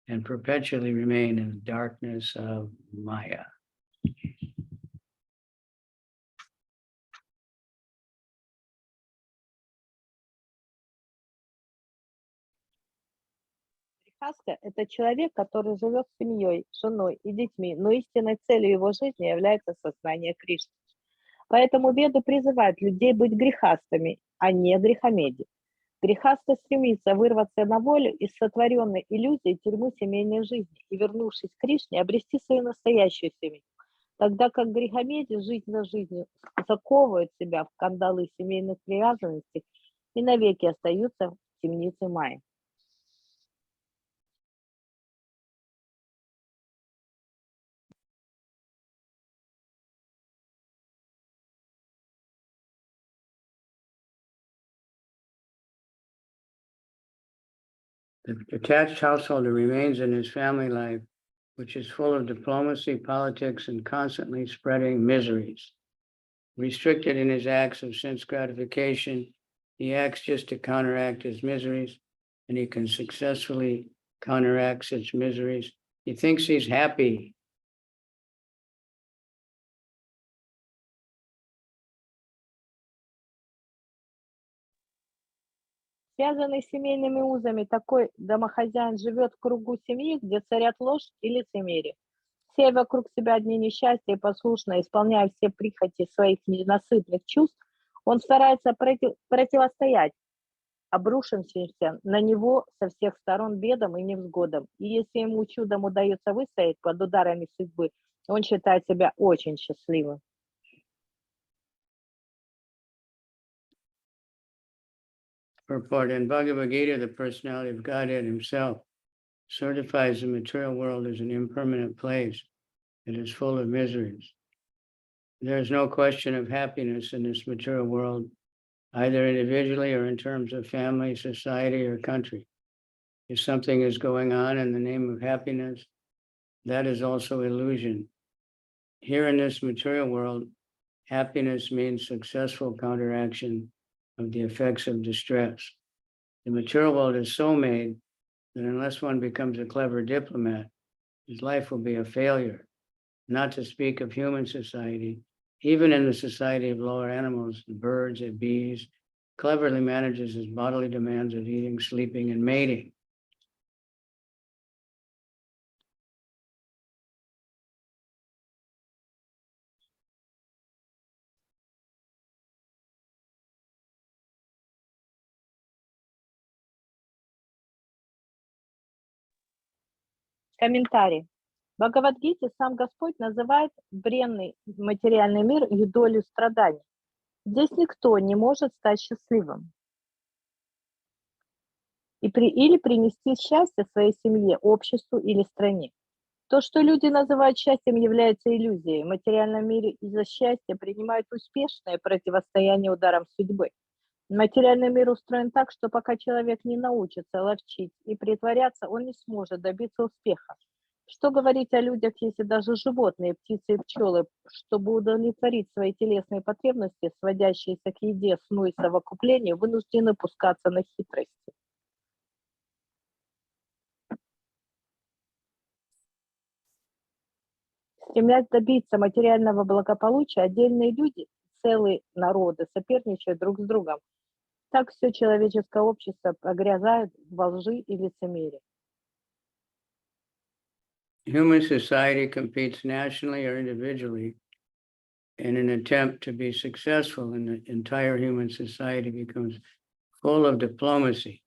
and perpetually remain in the darkness of Maya. Грехаста– это человек, который живет с семьей, женой и детьми, но истинной целью его жизни является сознание Кришны. Поэтому Веды призывают людей быть грехастами, а не грехомеди. Грехаста стремится вырваться на волю из сотворенной иллюзии тюрьмы семейной жизни и, вернувшись к Кришне, обрести свою настоящую семью. Тогда как грехомеди жизнь за жизнью заковывают себя в кандалы семейных привязанностей и навеки остаются в темнице Майи. The attached householder remains in his family life, which is full of diplomacy, politics, and constantly spreading miseries. Restricted in his acts of sense gratification, he acts just to counteract his miseries, and he can successfully counteract such miseries. He thinks he's happy. Связанный семейными узами, такой домохозяин живет в кругу семьи, где царят ложь и лицемерие. Все вокруг себя одни несчастья и послушно, исполняя все прихоти своих ненасытных чувств, он старается противостоять обрушившимся на него со всех сторон бедам и невзгодам. И если ему чудом удается выстоять под ударами судьбы, он считает себя очень счастливым. Purport: in Bhagavad Gita, the personality of Godhead himself certifies the material world as an impermanent place that is full of miseries. There is no question of happiness in this material world, either individually or in terms of family, society, or country. If something is going on in the name of happiness, that is also illusion. Here in this material world, happiness means successful counteraction of the effects of distress. The material world is so made that unless one becomes a clever diplomat, his life will be a failure. Not to speak of human society, even in the society of lower animals, the birds and bees, cleverly manages his bodily demands of eating, sleeping, and mating. Комментарий. В Бхагавадгите сам Господь называет бренный материальный мир юдолью страданий. Здесь никто не может стать счастливым или принести счастье своей семье, обществу или стране. То, что люди называют счастьем, является иллюзией. В материальном мире из-за счастья принимают успешное противостояние ударам судьбы. Материальный мир устроен так, что пока человек не научится ловчить и притворяться, он не сможет добиться успеха. Что говорить о людях, если даже животные, птицы и пчелы, чтобы удовлетворить свои телесные потребности, сводящиеся к еде, сну и совокуплению, вынуждены пускаться на хитрости? Стремясь добиться материального благополучия, отдельные люди, целые народы соперничают друг с другом. Так все человеческое общество погрязает во лжи и лицемерии. Human society competes nationally or individually in an attempt to be successful, and the entire human society becomes full of diplomacy.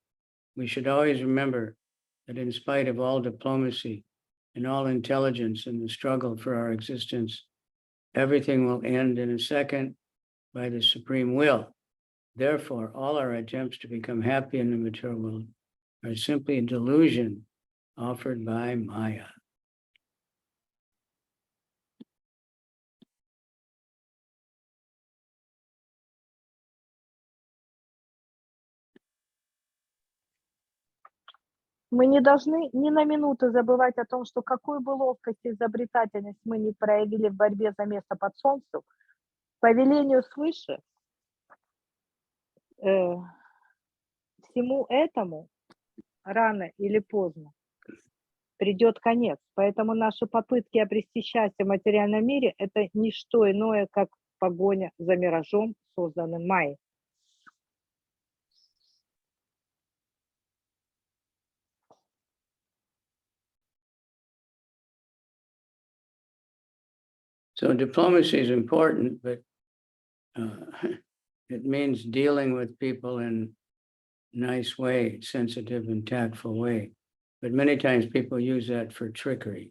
We should always remember that in spite of all diplomacy and all intelligence in the struggle for our existence, everything will end in a second by the supreme will. Therefore, all our attempts to become happy in the material world are simply a delusion offered by Maya. Мы не должны ни на минуту забывать о том, что какую бы ловкость и изобретательность мы не проявили в борьбе за место под солнцем, по велению свыше всему этому рано или поздно придет конец. Поэтому наши попытки обрести счастье в материальном мире – это не что иное, как погоня за миражом, созданным Майей. So diplomacy is important, but it means dealing with people in a nice way, sensitive and tactful way. But many times people use that for trickery.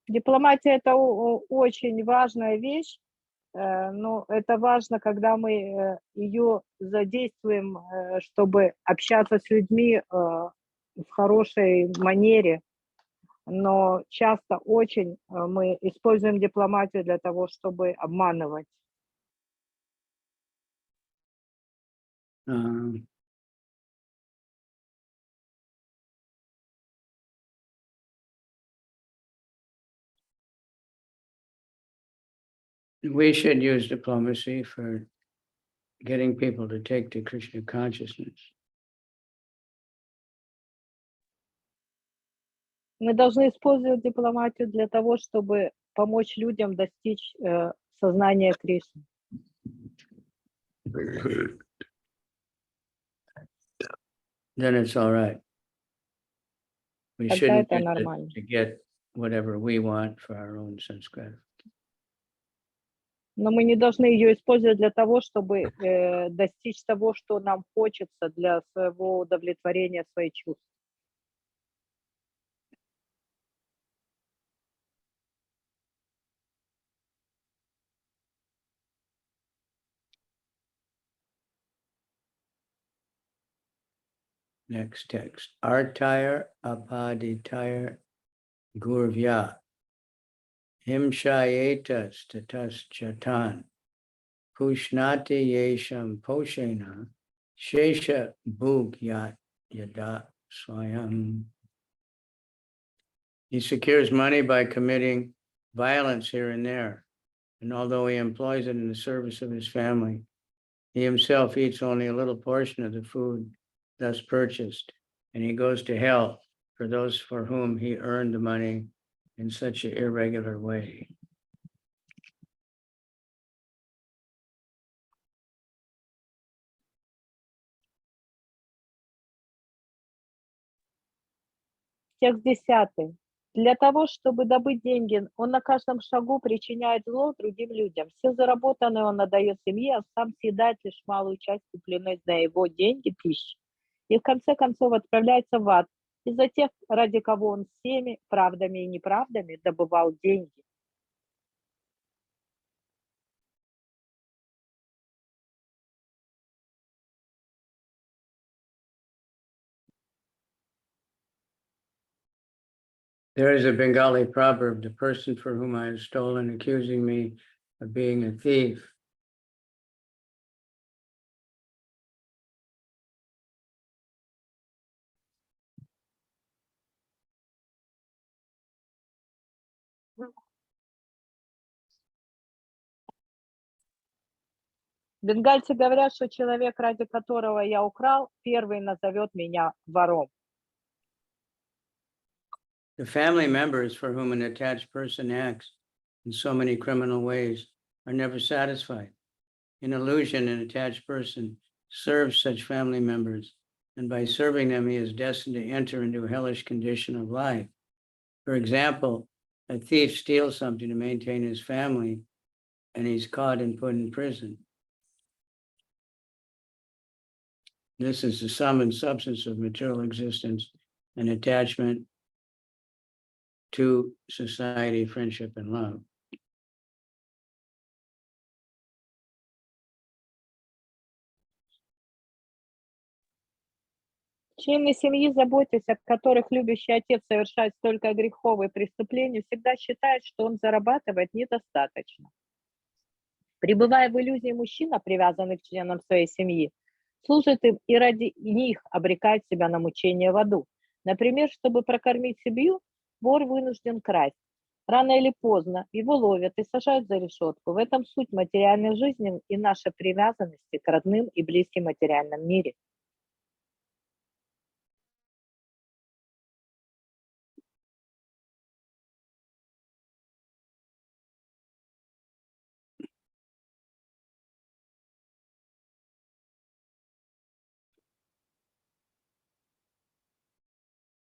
Дипломатия – это очень важная вещь, но это важно, когда мы ее задействуем, чтобы общаться с людьми в хорошей манере. Но часто очень мы используем дипломатию для того, чтобы обманывать. We should use diplomacy for getting people to take to Krishna consciousness. Мы должны использовать дипломатию для того, чтобы помочь людям достичь сознания Кришны. Then it's all right. We Тогда shouldn't это use нормально. it to get whatever we want for our own sense gratification. Но мы не должны ее использовать для того, чтобы достичь того, что нам хочется для своего удовлетворения своих чувств. Next text. Artire apaditire gurvya himshayetas tatas chatan pushnati yesham poshena shesha bhugyat yada swayam. He secures money by committing violence here and there, and although he employs it in the service of his family, he himself eats only a little portion of the food thus purchased, and he goes to hell for those for whom he earned the money in such an irregular way. Текст 10. Для того, чтобы добыть деньги, он на каждом шагу причиняет зло другим людям. Все заработанное он отдает семье, а сам съедает лишь малую часть купленной на его деньги пищи. И в конце концов отправляется в ад из-за тех, ради кого он всеми правдами и неправдами добывал деньги. There is a Bengali proverb, the person for whom I have stolen accusing me of being a thief. Бенгальцы говорят, что человек, ради которого я украл, первый назовет меня вором. The family members for whom an attached person acts in so many criminal ways are never satisfied. In illusion, an attached person serves such family members, and by serving them, he is destined to enter into a hellish condition of life. For example, a thief steals something to maintain his family, and he's caught and put in prison. This is the sum and substance of material existence and attachment to society, friendship, and love. Члены семьи, заботясь о которых любящий отец совершает столько грехов и преступлений, всегда считают, что он зарабатывает недостаточно. Пребывая в иллюзии, мужчина, привязанный к членам своей семьи, служит им и ради них обрекает себя на мучение в аду. Например, чтобы прокормить семью, вор вынужден красть. Рано или поздно его ловят и сажают за решетку. В этом суть материальной жизни и нашей привязанности к родным и близким в материальном мире.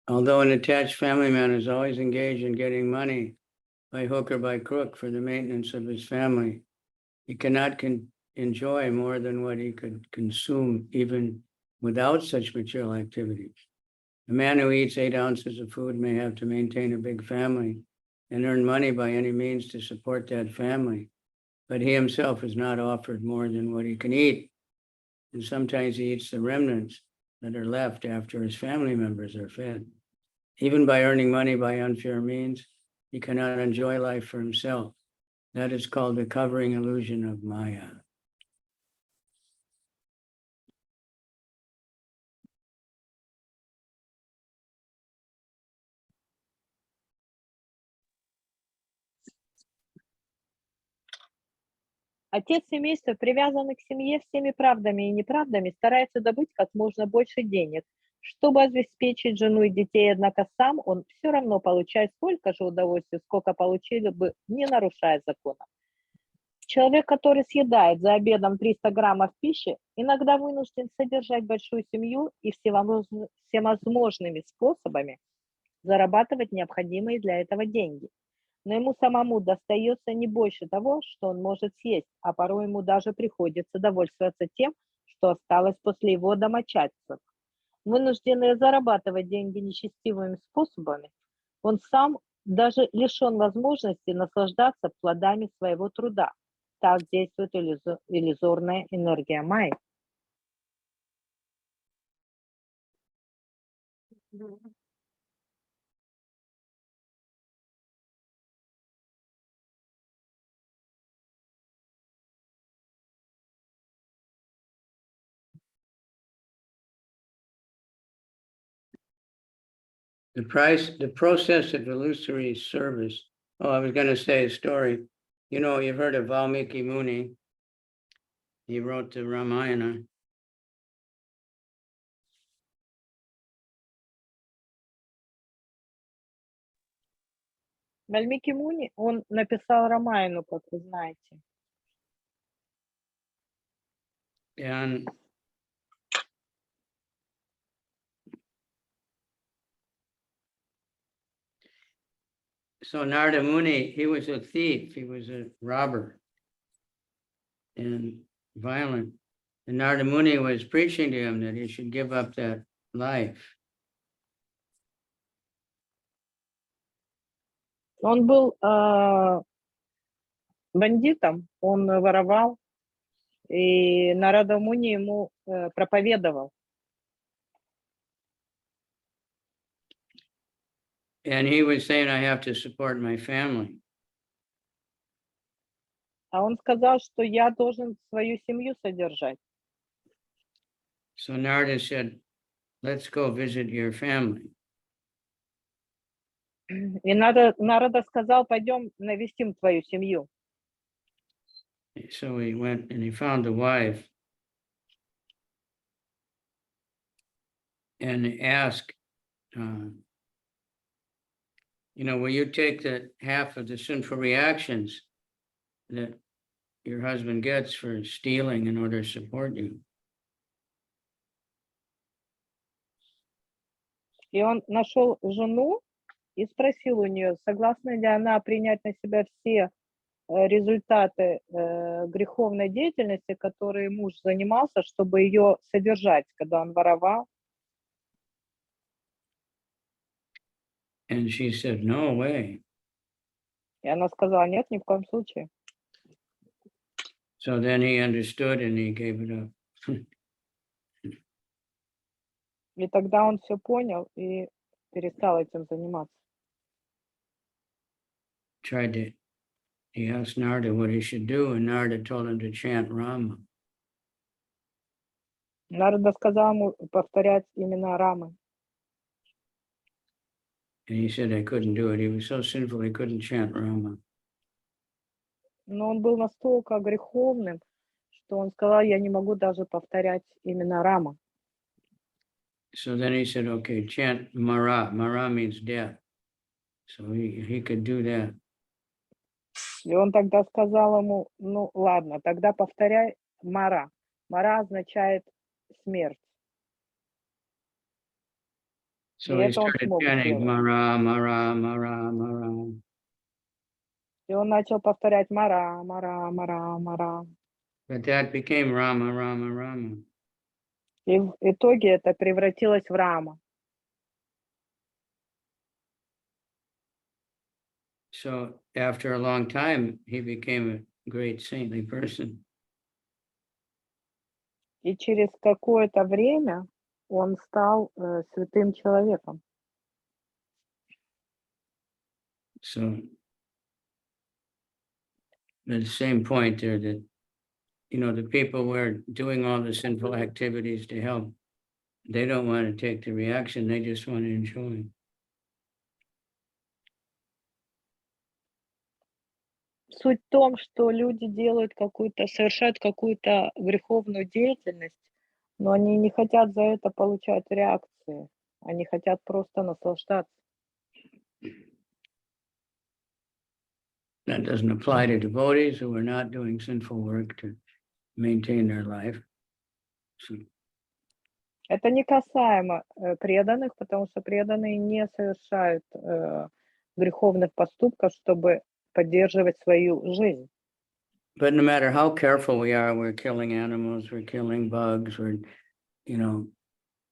Although an attached family man is always engaged in getting money by hook or by crook for the maintenance of his family, he cannot enjoy more than what he could consume even without such material activities. A man who eats 8 ounces of food may have to maintain a big family and earn money by any means to support that family, but he himself is not offered more than what he can eat. And sometimes he eats the remnants that are left after his family members are fed. Even by earning money by unfair means, he cannot enjoy life for himself. That is called the covering illusion of Maya. Отец семейства, привязанный к семье всеми правдами и неправдами, старается добыть как можно больше денег, чтобы обеспечить жену и детей, однако сам он все равно получает столько же удовольствия, сколько получили бы, не нарушая закона. Человек, который съедает за обедом 300 граммов пищи, иногда вынужден содержать большую семью и всевозможными способами зарабатывать необходимые для этого деньги. Но ему самому достается не больше того, что он может съесть, а порой ему даже приходится довольствоваться тем, что осталось после его домочадцев. Вынужденный зарабатывать деньги нечестивыми способами, он сам даже лишен возможности наслаждаться плодами своего труда. Так действует иллюзорная энергия Майи. The process of illusory service. Oh, I was going to say a story. You know, you've heard of Valmiki Muni. He wrote the Ramayana. Вальмики Муни, он написал Рамайну, как вы знаете. And so Narada Muni, he was a thief, he was a robber and violent. And Narada Muni was preaching to him that he should give up that life. Он был бандитом, он воровал, и Нарада Муни ему проповедовал. And he was saying, I have to support my family. А он сказал, что я должен свою семью содержать. So Narada said, let's go visit your family. И Нарада сказал, пойдем навестим твою семью. So he went and he found the wife and asked, will you take the half of the sinful reactions that your husband gets for stealing in order to support you? И он нашел жену и спросил у нее, согласна ли она принять на себя все результаты греховной деятельности, которые муж занимался, чтобы ее содержать, когда он воровал. And she said, no way. И она сказала, нет, ни в коем случае. So then he understood and he gave it up. И тогда он все понял и перестал этим заниматься. Tried to he asked Narada what he should do, and Narada told him to chant Rama. Нарада сказал ему повторять именно Рамы. And he said, I couldn't do it. He was so sinful, he couldn't chant Rama. Но он был настолько греховным, что он сказал, я не могу даже повторять именно Рама. So then he said, okay, chant Mara. Mara means death. So he could do that. И он тогда сказал ему, ну ладно, тогда повторяй Мара. Мара означает смерть. So И he это он started смог chanting сделать. Mara, Mara, Mara, Mara. И он начал повторять Мара, Мара, Мара, Мара. But that became Rama, Rama, Rama. И в итоге это превратилось в Рама. So after a long time, he became a great saintly person. И через какое-то время он стал святым человеком. So the same point there that, you know, the people who are doing all the sinful activities to help, they don't want to take the reaction, they just want to enjoy. Суть в том, что люди совершают какую-то греховную деятельность, но они не хотят за это получать реакции. Они хотят просто наслаждаться. That doesn't apply to devotees who are not doing sinful work to maintain their life. So, Это не касаемо преданных, потому что преданные не совершают греховных поступков, чтобы поддерживать свою жизнь. but no matter how careful we are, we're killing animals, we're killing bugs, we're, you know,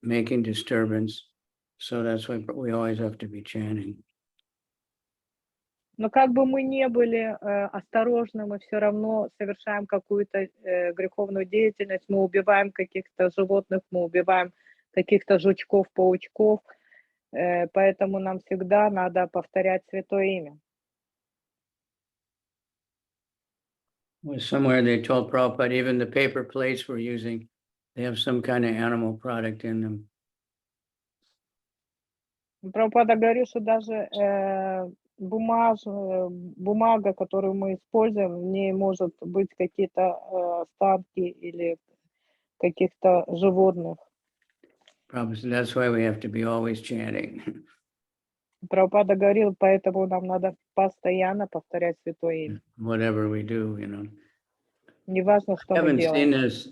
making disturbance. So that's why we always have to be chanting. Но как бы мы ни были осторожны, мы все равно совершаем какую-то греховную деятельность, мы убиваем каких-то животных, мы убиваем каких-то жучков, паучков, поэтому нам всегда надо повторять святое имя. Well, somewhere they told Prabhupada, even the paper plates we're using, they have some kind of animal product in them. Прабхупада говорит, что даже бумага, которую мы используем, в ней может быть какие-то останки или каких-то животных. Prabhupada said, that's why we have to be always chanting. Прабхупада говорил, поэтому нам надо постоянно повторять святое имя. Whatever we do, you know. Неважно, что I мы haven't seen делаем. this,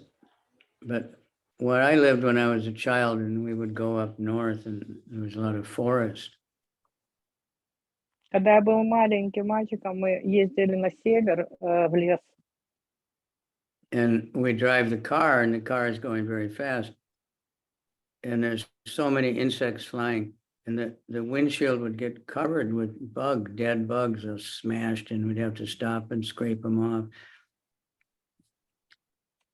but where I lived when I was a child, and we would go up north, and there was a lot of forest. Когда я был маленьким мальчиком, мы ездили на север, в лес. And we drive the car, and the car is going very fast. And there's so many insects flying, and the windshield would get covered with dead bugs are smashed, and we'd have to stop and scrape them off.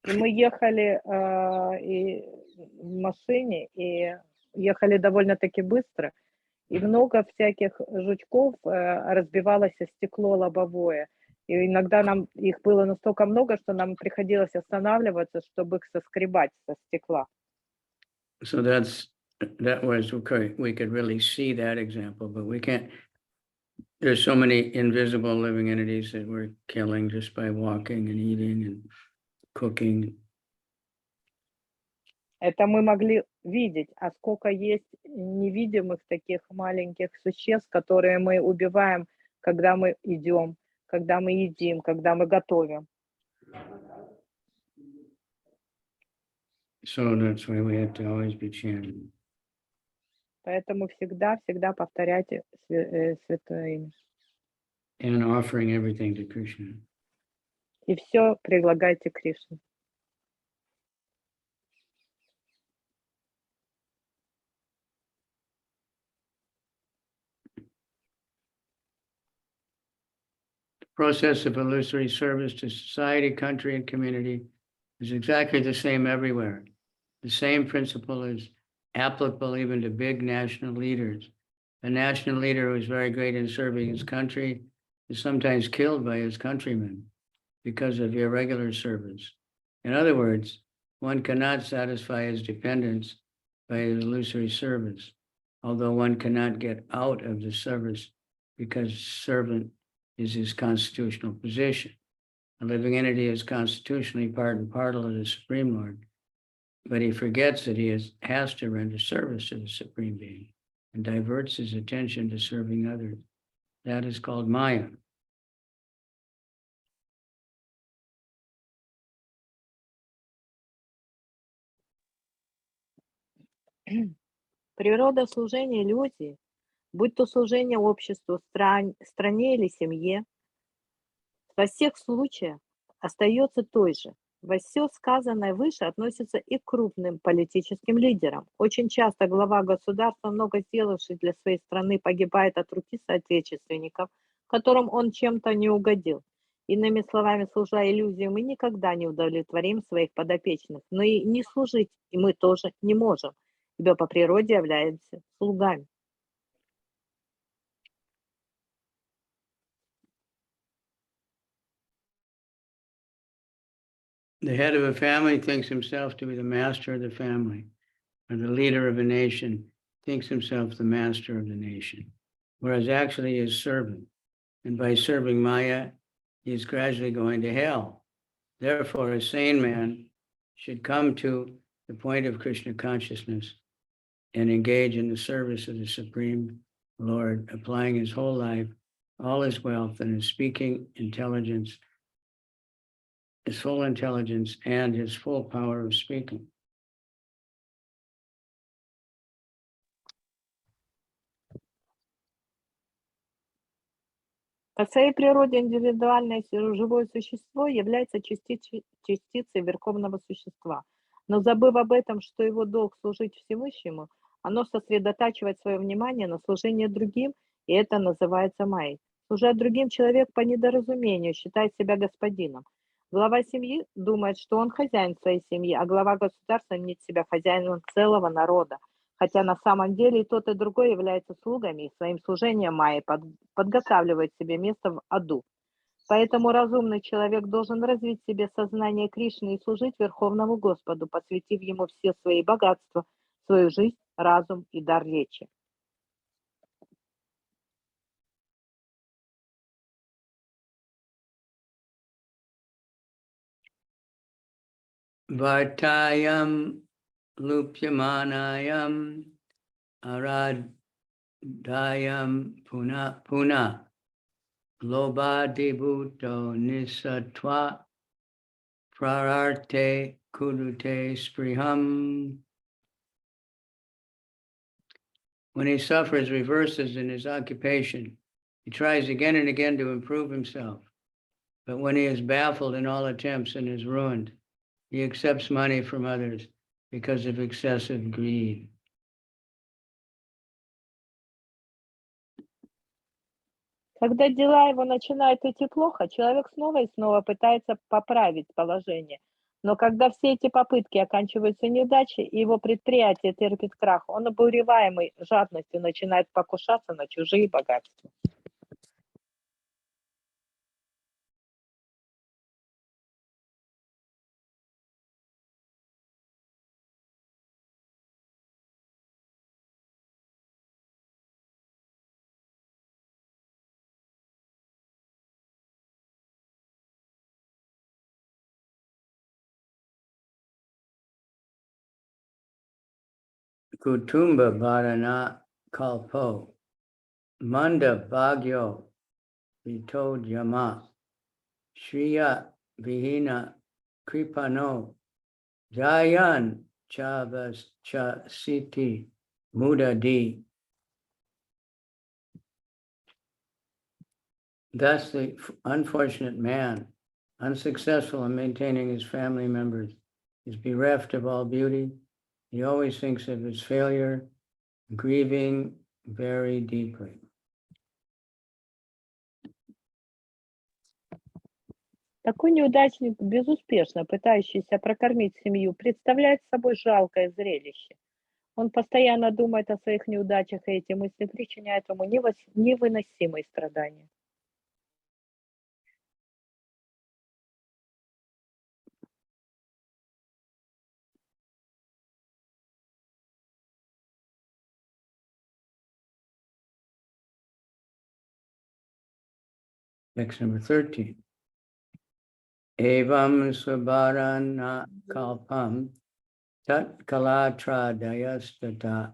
И мы ехали в машине, и ехали довольно-таки быстро. И много всяких жучков разбивалось о стекло лобовое. И иногда их было настолько много, что нам приходилось останавливаться, чтобы их соскребать со стекла. So that was okay. We could really see that example, but we can't. There's so many invisible living entities that we're killing just by walking and eating and cooking. Это мы могли видеть, а сколько есть невидимых таких маленьких существ, которые мы убиваем, когда мы идем, когда мы едим, когда мы готовим. So that's why we have to always be chanting. Поэтому всегда повторяйте святое имя. And offering everything to Krishna. И все предлагайте Кришне. Process of illusory service to society, country, and community is exactly the same everywhere. The same principle is applicable even to big national leaders. A national leader who is very great in serving his country is sometimes killed by his countrymen because of irregular service. In other words, one cannot satisfy his dependents by his illusory service, although one cannot get out of the service because servant is his constitutional position. A living entity is constitutionally part and parcel of the Supreme Lord, but he forgets that he has to render service to the Supreme Being and diverts his attention to serving others. That is called Maya. Природа служения иллюзии, будь то служение обществу, стране или семье, во всех случаях остается той же. Во все сказанное выше относится и к крупным политическим лидерам. Очень часто глава государства, много сделавший для своей страны, погибает от руки соотечественников, которым он чем-то не угодил. Иными словами, служа иллюзии, мы никогда не удовлетворим своих подопечных, но и не служить и мы тоже не можем, ибо по природе являемся слугами. The head of a family thinks himself to be the master of the family, or the leader of a nation thinks himself the master of the nation, whereas actually he is servant. And by serving Maya, he is gradually going to hell. Therefore, a sane man should come to the point of Krishna consciousness and engage in the service of the Supreme Lord, applying his whole life, all his wealth, and his speaking intelligence, his full intelligence, and his full power of speaking. По своей природе индивидуальное живое существо является частицей Верховного Существа. Но забыв об этом, что его долг служить Всевышнему, оно сосредотачивает свое внимание на служении другим, и это называется майей. Служа другим, человек по недоразумению считает себя господином. Глава семьи думает, что он хозяин своей семьи, а глава государства мнит себя хозяином целого народа. Хотя на самом деле и тот, и другой являются слугами, и своим служением майи подготавливает себе место в аду. Поэтому разумный человек должен развить в себе сознание Кришны и служить Верховному Господу, посвятив ему все свои богатства, свою жизнь, разум и дар речи. Vartayam lupyamanayam aradayam puna puna lobhadibhuto nisatva prararte kudute spriham. When he suffers reverses in his occupation, he tries again and again to improve himself. But when he is baffled in all attempts and is ruined, he accepts money from others because of excessive greed. Когда дела его начинают идти плохо, человек снова и снова пытается поправить положение. Но когда все эти попытки оканчиваются неудачей, и его предприятие терпит крах, он, обуреваемый жадностью, начинает покушаться на чужие богатства. Kutumba Bharana Kalpo Manda Bhagyo Vitod Yama Shriya Vihina Kripano Jayan Chavas Chasiti Mudadi. Thus, the unfortunate man, unsuccessful in maintaining his family members, is bereft of all beauty. He always thinks of his failure, grieving very deeply. Такой неудачник, безуспешно пытающийся прокормить семью, представляет собой жалкое зрелище. Он постоянно думает о своих неудачах, и эти мысли причиняют ему невыносимые страдания. Text number 13. Evam Swabarana Kalpam Tat Kalatra Dayastata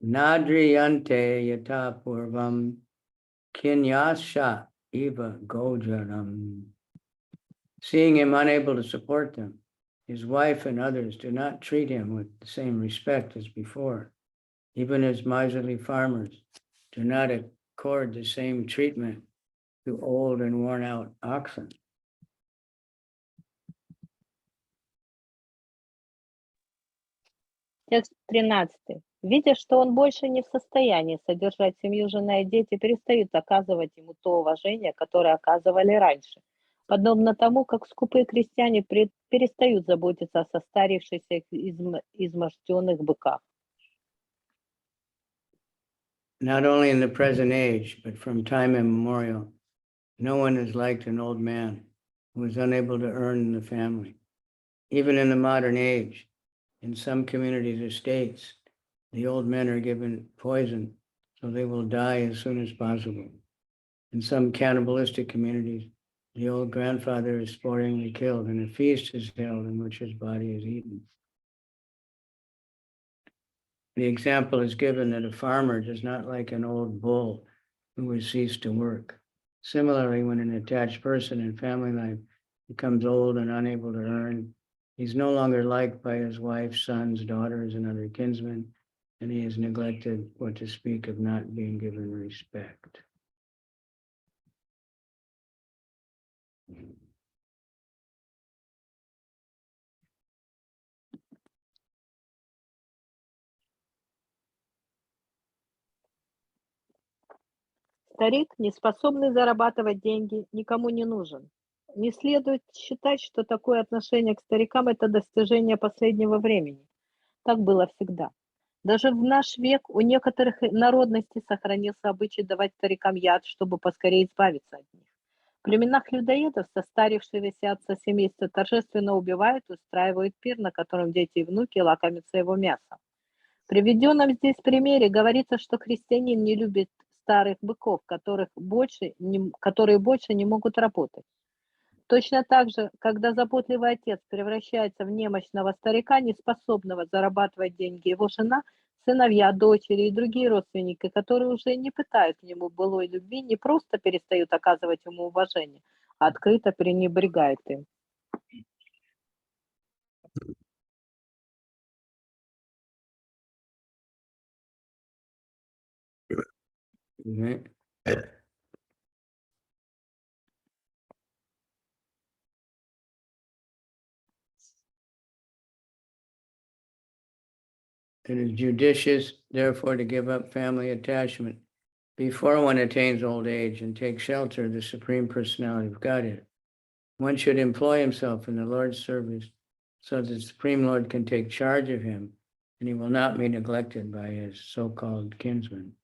Nadriyante Yata Purvam Kinyasha Eva Gojaram. Seeing him unable to support them, his wife and others do not treat him with the same respect as before. Even as miserly farmers do not accord the same treatment to old and worn out oxen. Текст 13. Видя, что он больше не в состоянии содержать семью, жена и дети, перестают оказывать ему то уважение, которое оказывали раньше. Подобно тому, как скупые крестьяне перестают заботиться о состарившихся изможденных быках. Not only in the present age, but from time immemorial, no one is like an old man who is unable to earn in the family. Even in the modern age, in some communities or states, the old men are given poison so they will die as soon as possible. In some cannibalistic communities, the old grandfather is spoilingly killed and a feast is held in which his body is eaten. The example is given that a farmer does not like an old bull who has ceased to work. Similarly, when an attached person in family life becomes old and unable to earn, he's no longer liked by his wife, sons, daughters, and other kinsmen, and he is neglected, what to speak of not being given respect. Старик, не способный зарабатывать деньги, никому не нужен. Не следует считать, что такое отношение к старикам – это достижение последнего времени. Так было всегда. Даже в наш век у некоторых народностей сохранился обычай давать старикам яд, чтобы поскорее избавиться от них. В племенах людоедов состарившегося отца семейства торжественно убивают и устраивают пир, на котором дети и внуки лакомятся его мясом. В приведенном здесь примере говорится, что христианин не любит старых быков, которые больше не могут работать. Точно так же, когда заботливый отец превращается в немощного старика, неспособного зарабатывать деньги, его жена, сыновья, дочери и другие родственники, которые уже не питают к нему былой любви, не просто перестают оказывать ему уважение, а открыто пренебрегают им. Okay. It is judicious, therefore, to give up family attachment before one attains old age and take shelter of the Supreme Personality of Godhead. One should employ himself in the Lord's service so that the Supreme Lord can take charge of him and he will not be neglected by his so-called kinsmen.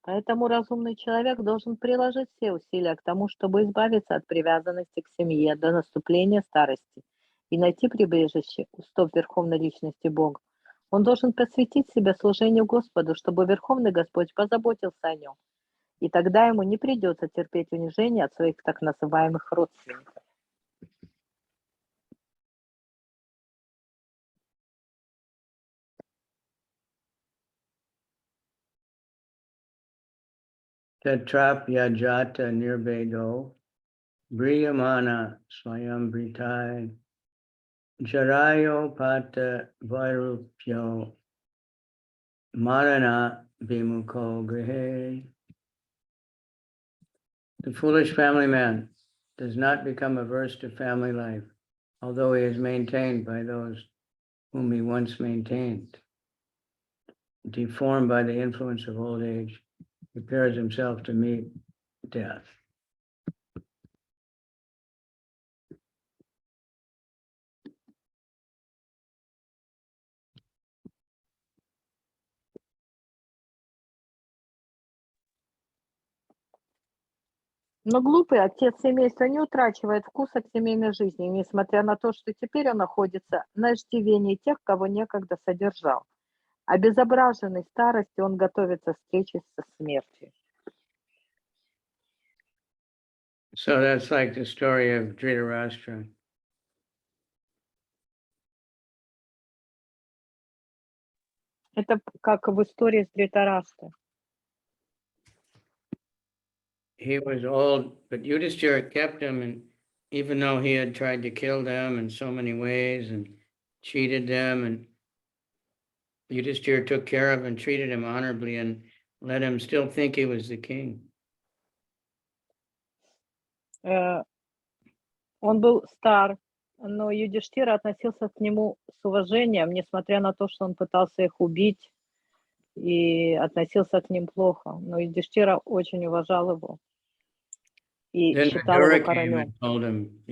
Поэтому разумный человек должен приложить все усилия к тому, чтобы избавиться от привязанности к семье до наступления старости и найти прибежище у стоп Верховной Личности Бога. Он должен посвятить себя служению Господу, чтобы Верховный Господь позаботился о нем. И тогда ему не придется терпеть унижение от своих так называемых родственников. Tatrapya jata nirvedo briyamana swayam britai jarayo pata vairupyo marana vimuko grihe. The foolish family man does not become averse to family life, although he is maintained by those whom he once maintained. Deformed by the influence of old age, prepares himself to meet death. Но глупый отец семейства не утрачивает вкуса к семейной жизни, несмотря на то, что теперь он находится на иждивении тех, кого некогда содержал. Обезображенный старостью, он готовится к встрече со смертью. So that's like the story of Dhritarashtra. Это как в истории с Дритараштрой. He was old, but Yudhishthira kept him, and even though he had tried to kill them in so many ways and cheated them, and Yudhishthira took care of and treated him honorably and let him still think he was the king. Он был стар, но Юдиштира относился к нему с уважением, несмотря на то, что он пытался их убить и относился к ним плохо. Но Юдиштира очень уважал его и Then считал его Vidura came королем. and told him,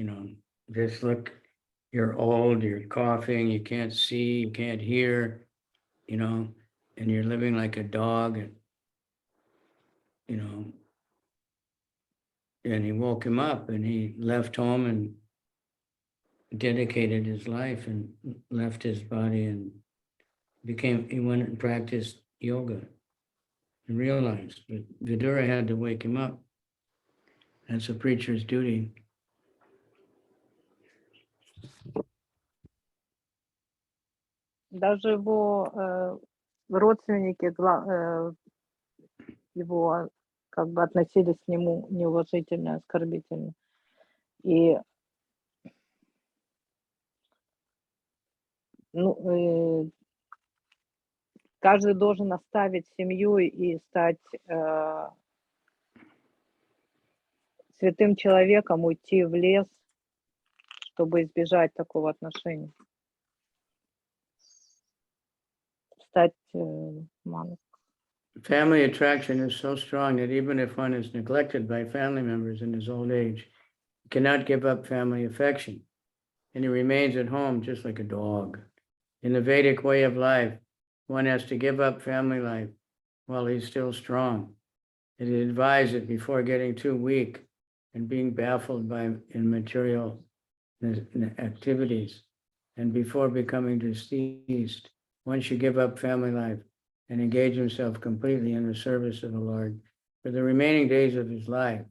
just look, you're old, you're coughing, you can't see, you can't hear, and you're living like a dog, and he woke him up, and he left home and dedicated his life and left his body and he went and practiced yoga and realized that Vidura had to wake him up. That's a preacher's duty. Даже его родственники его как бы относились к нему неуважительно, оскорбительно. И каждый должен оставить семью и стать святым человеком, уйти в лес, чтобы избежать такого отношения. Стать маной. Family attraction is so strong that even if one is neglected by family members in his old age, he cannot give up family affection, and he remains at home just like a dog. In the Vedic way of life, one has to give up family life while he's still strong. It is advised that before getting too weak and being baffled in material activities, and before becoming diseased, one should give up family life and engage himself completely in the service of the Lord for the remaining days of his life.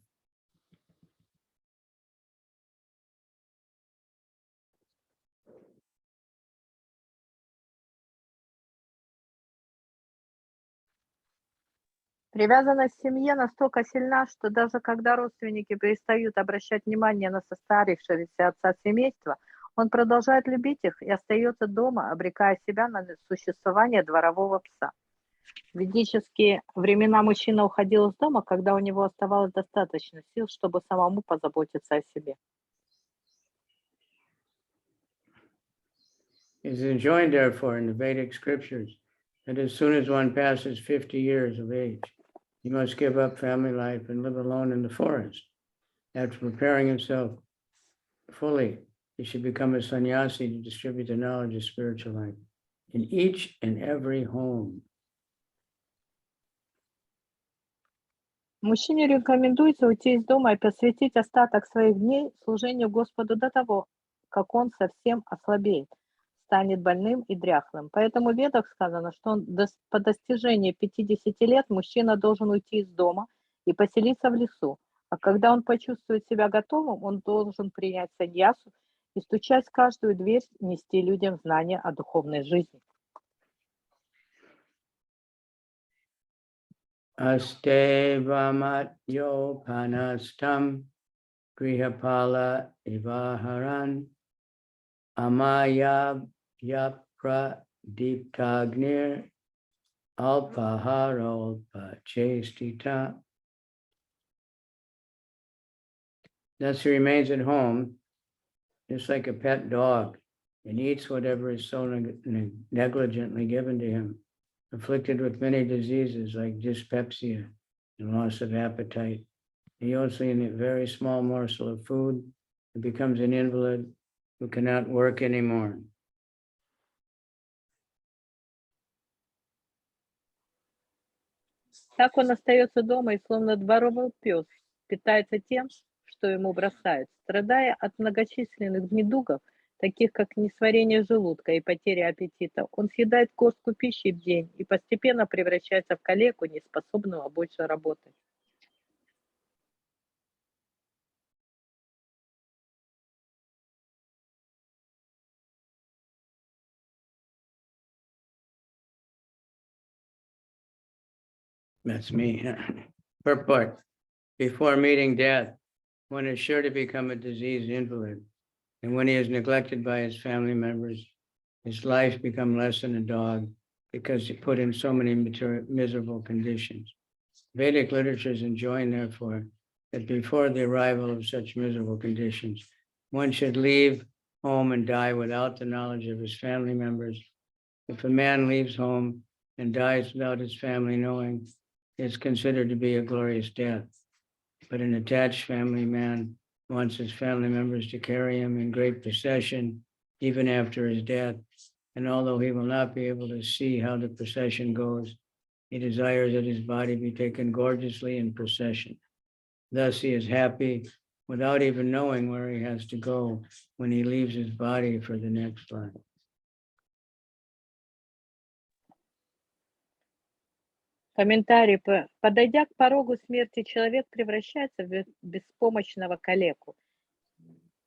Привязанность к семье настолько сильна, что даже когда родственники перестают обращать внимание на состарившегося отца семейства, он продолжает любить их и остается дома, обрекая себя на существование дворового пса. В ведические времена мужчина уходил из дома, когда у него оставалось достаточно сил, чтобы самому позаботиться о себе. It is enjoined, therefore, in the Vedic scriptures that as soon as one passes 50 years of age, he must give up family life and live alone in the forest. After preparing himself fully, he should become a sannyasi to distribute the knowledge of spiritual life in each and every home. Мужчине рекомендуется уйти из дома и посвятить остаток своих дней служению Господу до того, как он совсем ослабеет, станет больным и дряхлым. Поэтому в Ведах сказано, что по достижении 50 лет мужчина должен уйти из дома и поселиться в лесу, а когда он почувствует себя готовым, он должен принять саньясу и, стучать в каждую дверь, нести людям знания о духовной жизни. Astevamatyo panastam grihapala ivaharan amaya yapra diptagnir alpaharolpa chestita. Thus he remains at home, just like a pet dog, and eats whatever is so negligently given to him, afflicted with many diseases like dyspepsia and loss of appetite. He also eats a very small morsel of food and becomes an invalid who cannot work anymore. Так он остается дома и словно дворовый пес питается тем, что ему бросают. Страдая от многочисленных недугов, таких как несварение желудка и потеря аппетита, он съедает горстку пищи в день и постепенно превращается в калеку, неспособного больше работать. That's me. Purport. Before meeting death, one is sure to become a diseased invalid. And when he is neglected by his family members, his life become less than a dog because he put in so many miserable conditions. Vedic literatures enjoin, therefore, that before the arrival of such miserable conditions, one should leave home and die without the knowledge of his family members. If a man leaves home and dies without his family knowing, it's considered to be a glorious death. But an attached family man wants his family members to carry him in great procession even after his death. And although he will not be able to see how the procession goes, he desires that his body be taken gorgeously in procession. Thus he is happy without even knowing where he has to go when he leaves his body for the next life. Комментарий. Подойдя к порогу смерти, человек превращается в беспомощного калеку.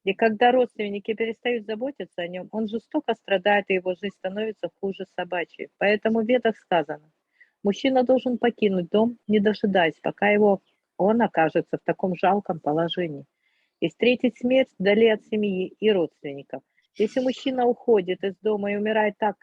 И когда родственники перестают заботиться о нем, он жестоко страдает, и его жизнь становится хуже собачьей. Поэтому в Ведах сказано, мужчина должен покинуть дом, не дожидаясь, пока он окажется в таком жалком положении. И встретить смерть вдали от семьи и родственников. Если мужчина уходит из дома и умирает так,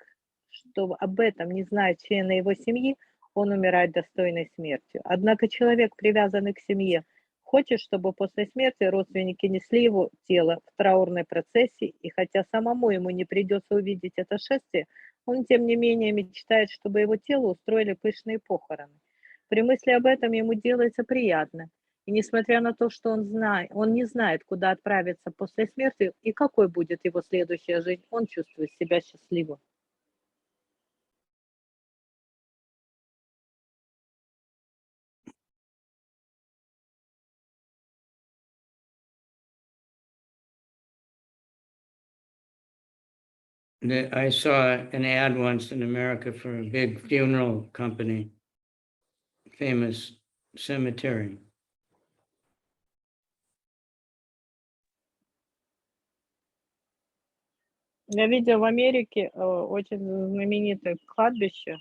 что об этом не знают члены его семьи, он умирает достойной смертью. Однако человек, привязанный к семье, хочет, чтобы после смерти родственники несли его тело в траурной процессии, и хотя самому ему не придется увидеть это шествие, он тем не менее мечтает, чтобы его телу устроили пышные похороны. При мысли об этом ему делается приятно. И несмотря на то, что он не знает, куда отправиться после смерти и какой будет его следующая жизнь, он чувствует себя счастливым. I saw an ad once in America for a big funeral company, famous cemetery. Я видел в Америке очень знаменитое кладбище.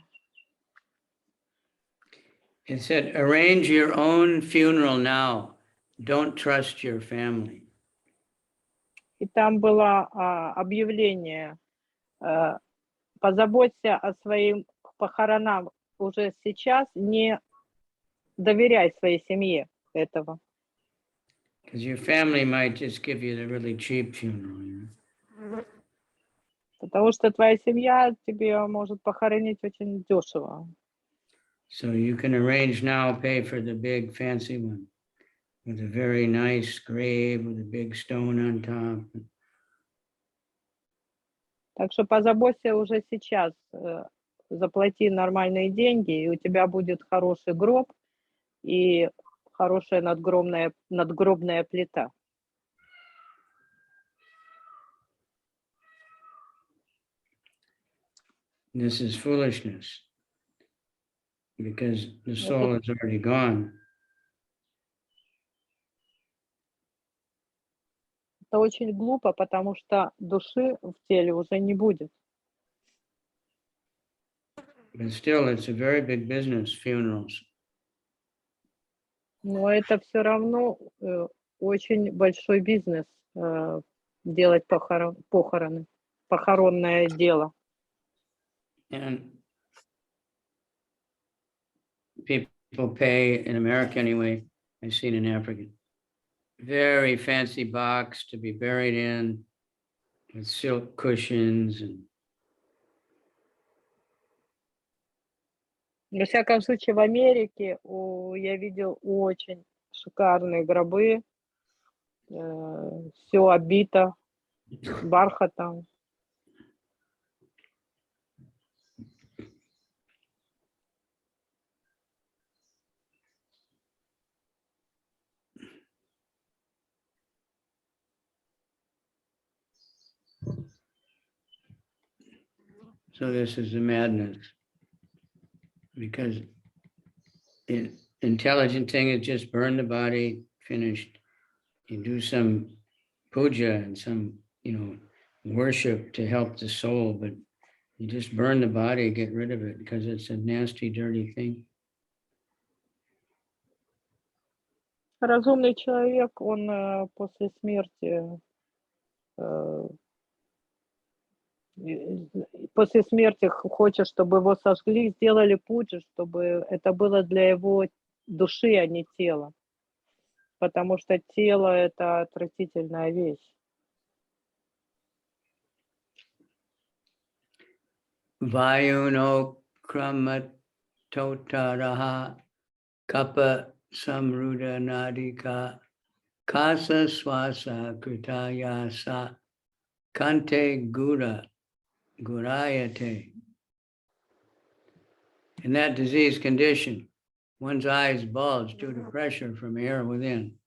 It said, arrange your own funeral now. Don't trust your family. И там было объявление: позаботься о своим похоронам уже сейчас, не доверяй своей семье этого. Because your family might just give you the really cheap funeral. You know? Потому что твоя семья тебе может похоронить очень дешево. So you can arrange now, pay for the big fancy one with a very nice grave with a big stone on top. Так что позаботься уже сейчас, заплати нормальные деньги, и у тебя будет хороший гроб и хорошая надгробная плита. This is foolishness because the soul is already gone. Это очень глупо, потому что души в теле уже не будет. But still, it's a very big business, funerals. Но это все равно очень большой бизнес делать похороны, похоронное дело. And people pay, in America anyway, I've seen in Africa, very fancy box to be buried in with silk cushions and Во всяком случае, в Америке я видел очень шикарные гробы, все обито бархатом. So this is the madness. Because the intelligent thing is just burn the body, finished. You do some puja and some, worship to help the soul, but you just burn the body, get rid of it because it's a nasty, dirty thing. Разумный человек, он после смерти хочет, чтобы его сожгли, сделали пуджи, чтобы это было для его души, а не тела. Потому что тело — это отвратительная вещь. Vayuno kramatotaraha kapa samruda nadika kasa swasa kritayasa kante gurayate. In that disease condition, one's eyes bulge due to pressure from air within,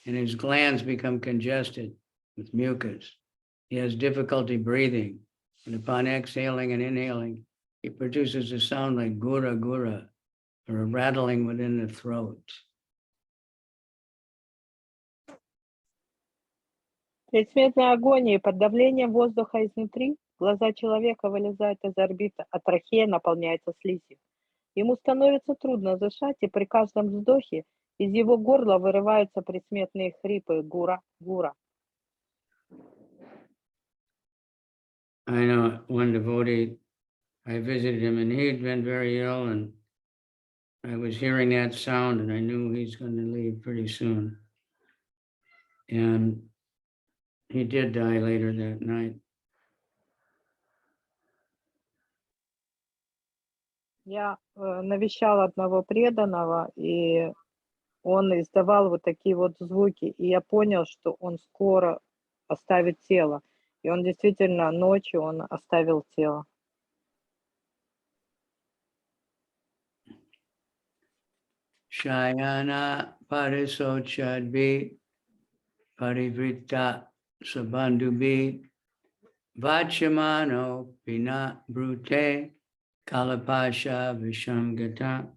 and his glands become congested with mucus. He has difficulty breathing, and upon exhaling and inhaling, he produces a sound like gura gura, or a rattling within the throat. В предсмертной агонии под давлением воздуха изнутри глаза человека вылезают из орбит, а трахея наполняется слизью. Ему становится трудно дышать, и при каждом вздохе из его горла вырываются предсмертные хрипы гура-гура. I know one devotee, I visited him and he had been very ill, and I was hearing that sound and I knew he's going to leave pretty soon. And he did die later that night. Я навещал одного преданного, и он издавал вот такие вот звуки, и я понял, что он скоро оставит тело. И он действительно ночью он оставил тело. Shayana parisochadbi parivrita sabandhubi vachamano pina brute kalapasha vishamgata.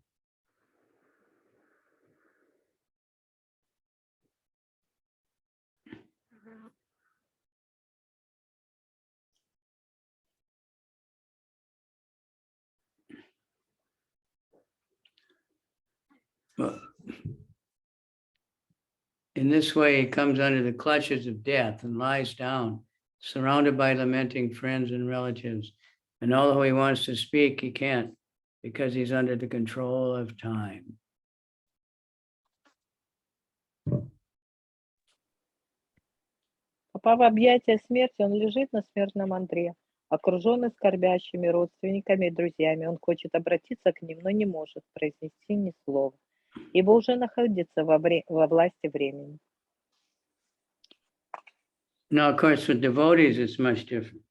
In this way, he comes under the clutches of death and lies down, surrounded by lamenting friends and relatives. And although he wants to speak, he can't because he's under the control of time. Попав в объятия смерти, он лежит на смертном одре, окруженный скорбящими родственниками и друзьями. Он хочет обратиться к ним, но не может произнести ни слова, ибо уже находится во власти времени. Now, of course, with devotees, it's much different.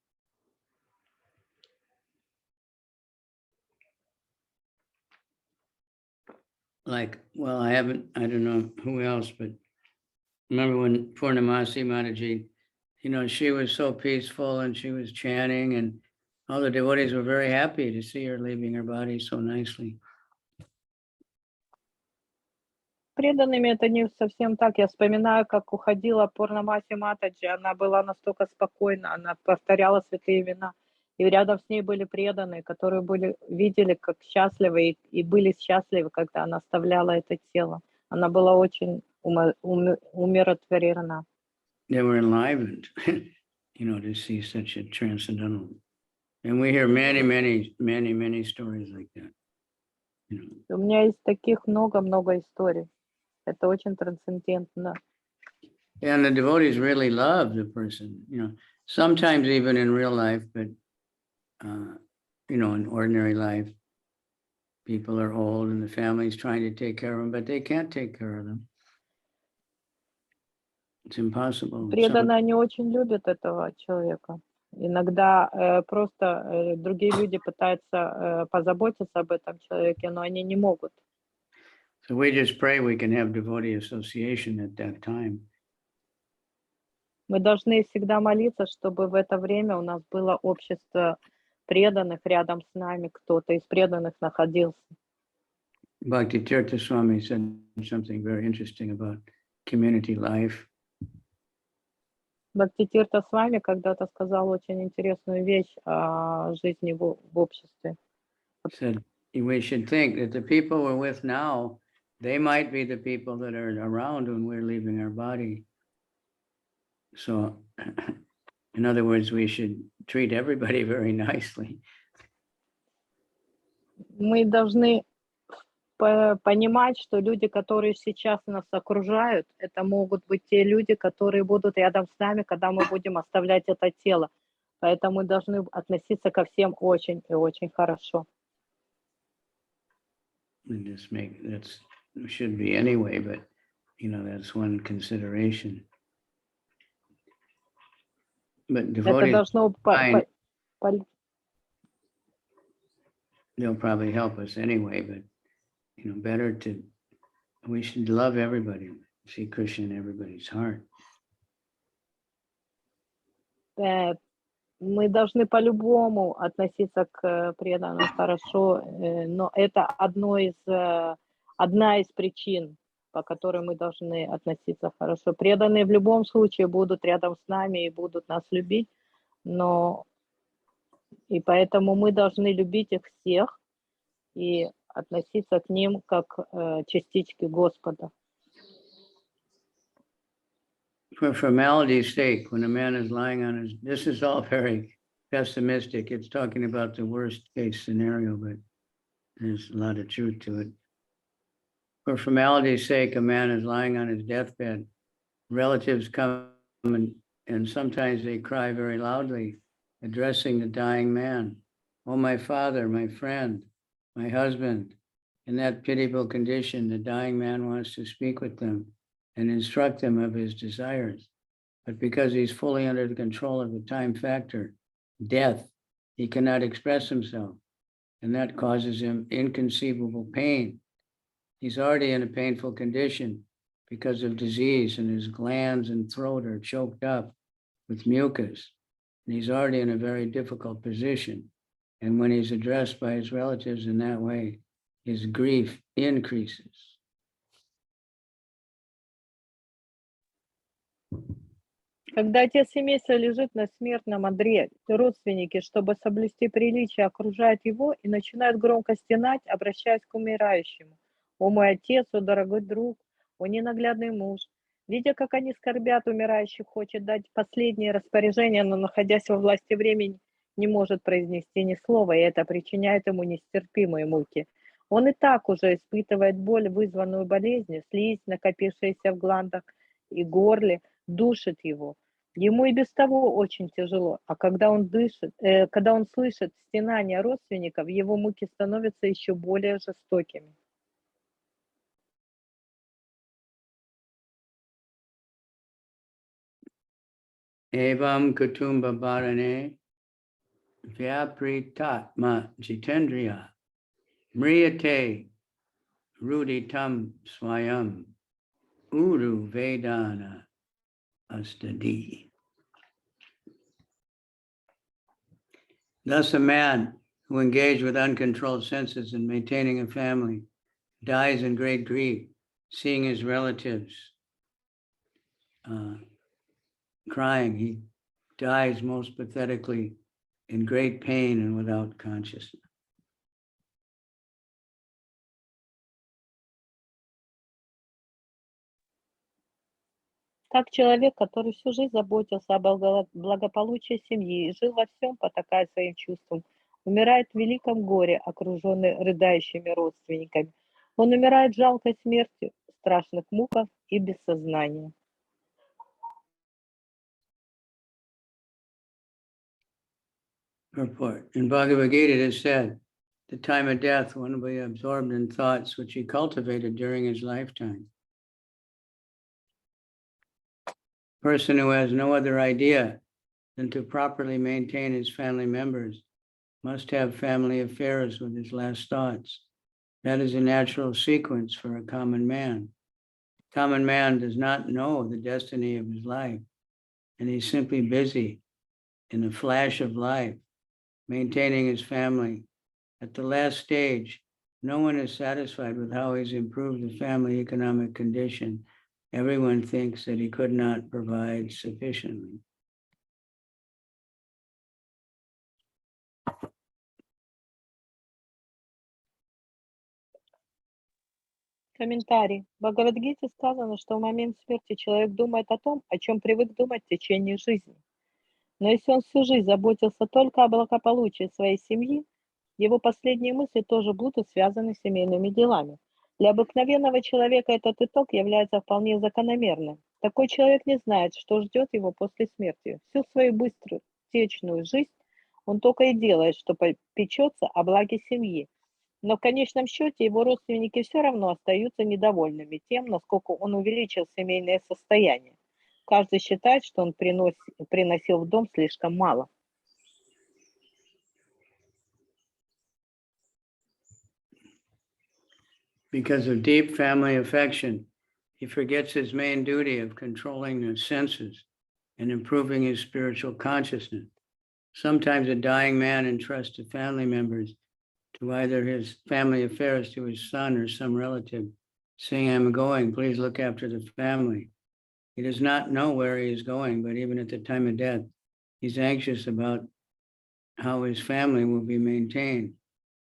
Like, well, I don't know who else, but remember when Purnamasi Mataji, she was so peaceful and she was chanting, and all the devotees were very happy to see her leaving her body so nicely. Преданными это не совсем так. Я вспоминаю, как уходила Пурнамаси Матаджи. Она была настолько спокойна, она повторяла святые имена. И рядом с ней были преданные, которые видели, как счастливы, и были счастливы, когда она оставляла это тело. Она была очень умиротворена. They were enlivened, to see such a transcendental. And we hear many, many, many, many stories like that. У меня есть таких много-много историй. Это очень трансцендентно. And the devotees really love the person, sometimes even in real life, but, in ordinary life, people are old and the family's trying to take care of them, but they can't take care of them. It's impossible. Преданные, они очень любят этого человека. Иногда просто другие люди пытаются позаботиться об этом человеке, но они не могут. So we just pray we can have devotee association at that time. Мы должны всегда молиться, чтобы в это время у нас было общество преданных рядом с нами, кто-то из преданных находился. Bhakti Swami said something very interesting about community life. Бхактитирта Свами когда-то сказал очень интересную вещь о жизни в обществе. Said we should think that the people we're with now, they might be the people that are around when we're leaving our body. So, in other words, we should treat everybody very nicely. Мы должны понимать, что люди, которые сейчас нас окружают, это могут быть те люди, которые будут рядом с нами, когда мы будем оставлять это тело. Поэтому мы должны относиться ко всем очень и очень хорошо. And just that's should be anyway, but that's one consideration. But Это devotees, должно they'll probably help us anyway, but we should love everybody, see Krishna in everybody's heart. Мы должны по-любому относиться к преданным хорошо, но это одна из причин, по которой мы должны относиться хорошо. Преданные в любом случае будут рядом с нами и будут нас любить, и поэтому мы должны любить их всех и относиться к ним как частички Господа. For formality's sake, when a man is lying on his, this is all very pessimistic. It's talking about the worst case scenario, but there's a lot of truth to it. For formality's sake, a man is lying on his deathbed. Relatives come and sometimes they cry very loudly, addressing the dying man. Oh, my father, my friend, my husband. In that pitiable condition, the dying man wants to speak with them and instruct them of his desires. But because he's fully under the control of the time factor, death, he cannot express himself. And that causes him inconceivable pain. He's already in a painful condition because of disease, and his glands and throat are choked up with mucus. And he's already in a very difficult position. And when he's addressed by his relatives in that way, his grief increases. Когда отец семейства лежит на смертном одре, родственники, чтобы соблюсти приличие, окружают его и начинают громко стенать, обращаясь к умирающему. «О мой отец, о дорогой друг, о ненаглядный муж!» Видя, как они скорбят, умирающий хочет дать последние распоряжения, но, находясь во власти времени, не может произнести ни слова, и это причиняет ему нестерпимые муки. Он и так уже испытывает боль, вызванную болезнью, слизь, накопившаяся в гландах и горле, душит его. Ему и без того очень тяжело, а когда он слышит стенания родственников, его муки становятся еще более жестокими. Evam kutumba bharane vyapritatma jitendriya mriyate ruditam swayam uru vedana astadi. Thus a man who engaged with uncontrolled senses in maintaining a family dies in great grief, seeing his relatives crying. He dies most pathetically in great pain and without consciousness. Так человек, который всю жизнь заботился о благополучии семьи и жил во всем, потакая своим чувствам, умирает в великом горе, окруженный рыдающими родственниками. Он умирает жалкой смертью, в страшных муках и без сознания. Purport. In Bhagavad Gita it is said, the time of death, one will be absorbed in thoughts which he cultivated during his lifetime. Person who has no other idea than to properly maintain his family members must have family affairs with his last thoughts. That is a natural sequence for a common man. Common man does not know the destiny of his life, and he's simply busy in a flash of life, maintaining his family. At the last stage, no one is satisfied with how he's improved the family economic condition. Everyone thinks that he could not provide sufficiently. Комментарий. В Бхагавад-гите сказано, что в момент смерти человек думает о том, о чем привык думать в течение жизни. Но если он всю жизнь заботился только о благополучии своей семьи, его последние мысли тоже будут связаны с семейными делами. Для обыкновенного человека этот итог является вполне закономерным. Такой человек не знает, что ждет его после смерти. Всю свою быструю, течную жизнь он только и делает, что печется о благе семьи. Но в конечном счете его родственники все равно остаются недовольными тем, насколько он увеличил семейное состояние. Каждый считает, что он приносил в дом слишком мало. Because of deep family affection, he forgets his main duty of controlling the senses and improving his spiritual consciousness. Sometimes a dying man entrusts to family members to either his family affairs to his son or some relative, saying, "I'm going, please look after the family." He does not know where he is going, but even at the time of death, he's anxious about how his family will be maintained.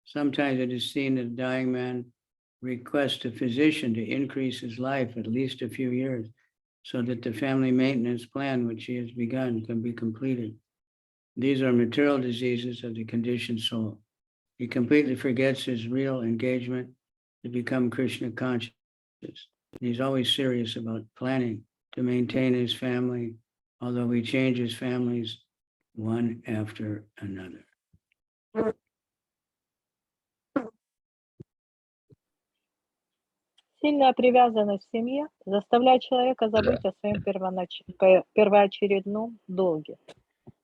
Sometimes it is seen that a dying man requests a physician to increase his life at least a few years so that the family maintenance plan which he has begun can be completed. These are material diseases of the conditioned soul. He completely forgets his real engagement to become Krishna conscious. He's always serious about planning to maintain his family, although he changes families one after another. Сильная привязанность в семье заставляет человека забыть о своем первоочередном долге,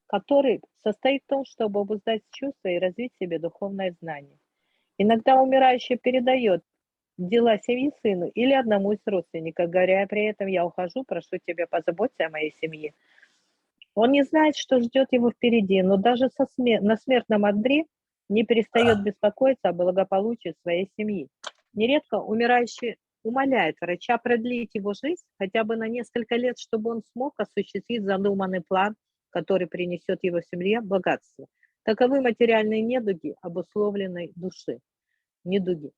который состоит в том, чтобы обуздать чувства и развить в себе духовное знание. Иногда умирающий передает дела семьи сыну или одному из родственников, говоря при этом: «Я ухожу, прошу тебя, позаботься о моей семье». Он не знает, что ждет его впереди, но даже на смертном одре не перестает беспокоиться о благополучии своей семьи. Нередко умирающий умоляет врача продлить его жизнь хотя бы на несколько лет, чтобы он смог осуществить задуманный план, который принесет его семье богатство. Таковы материальные недуги обусловленной души. Недуги.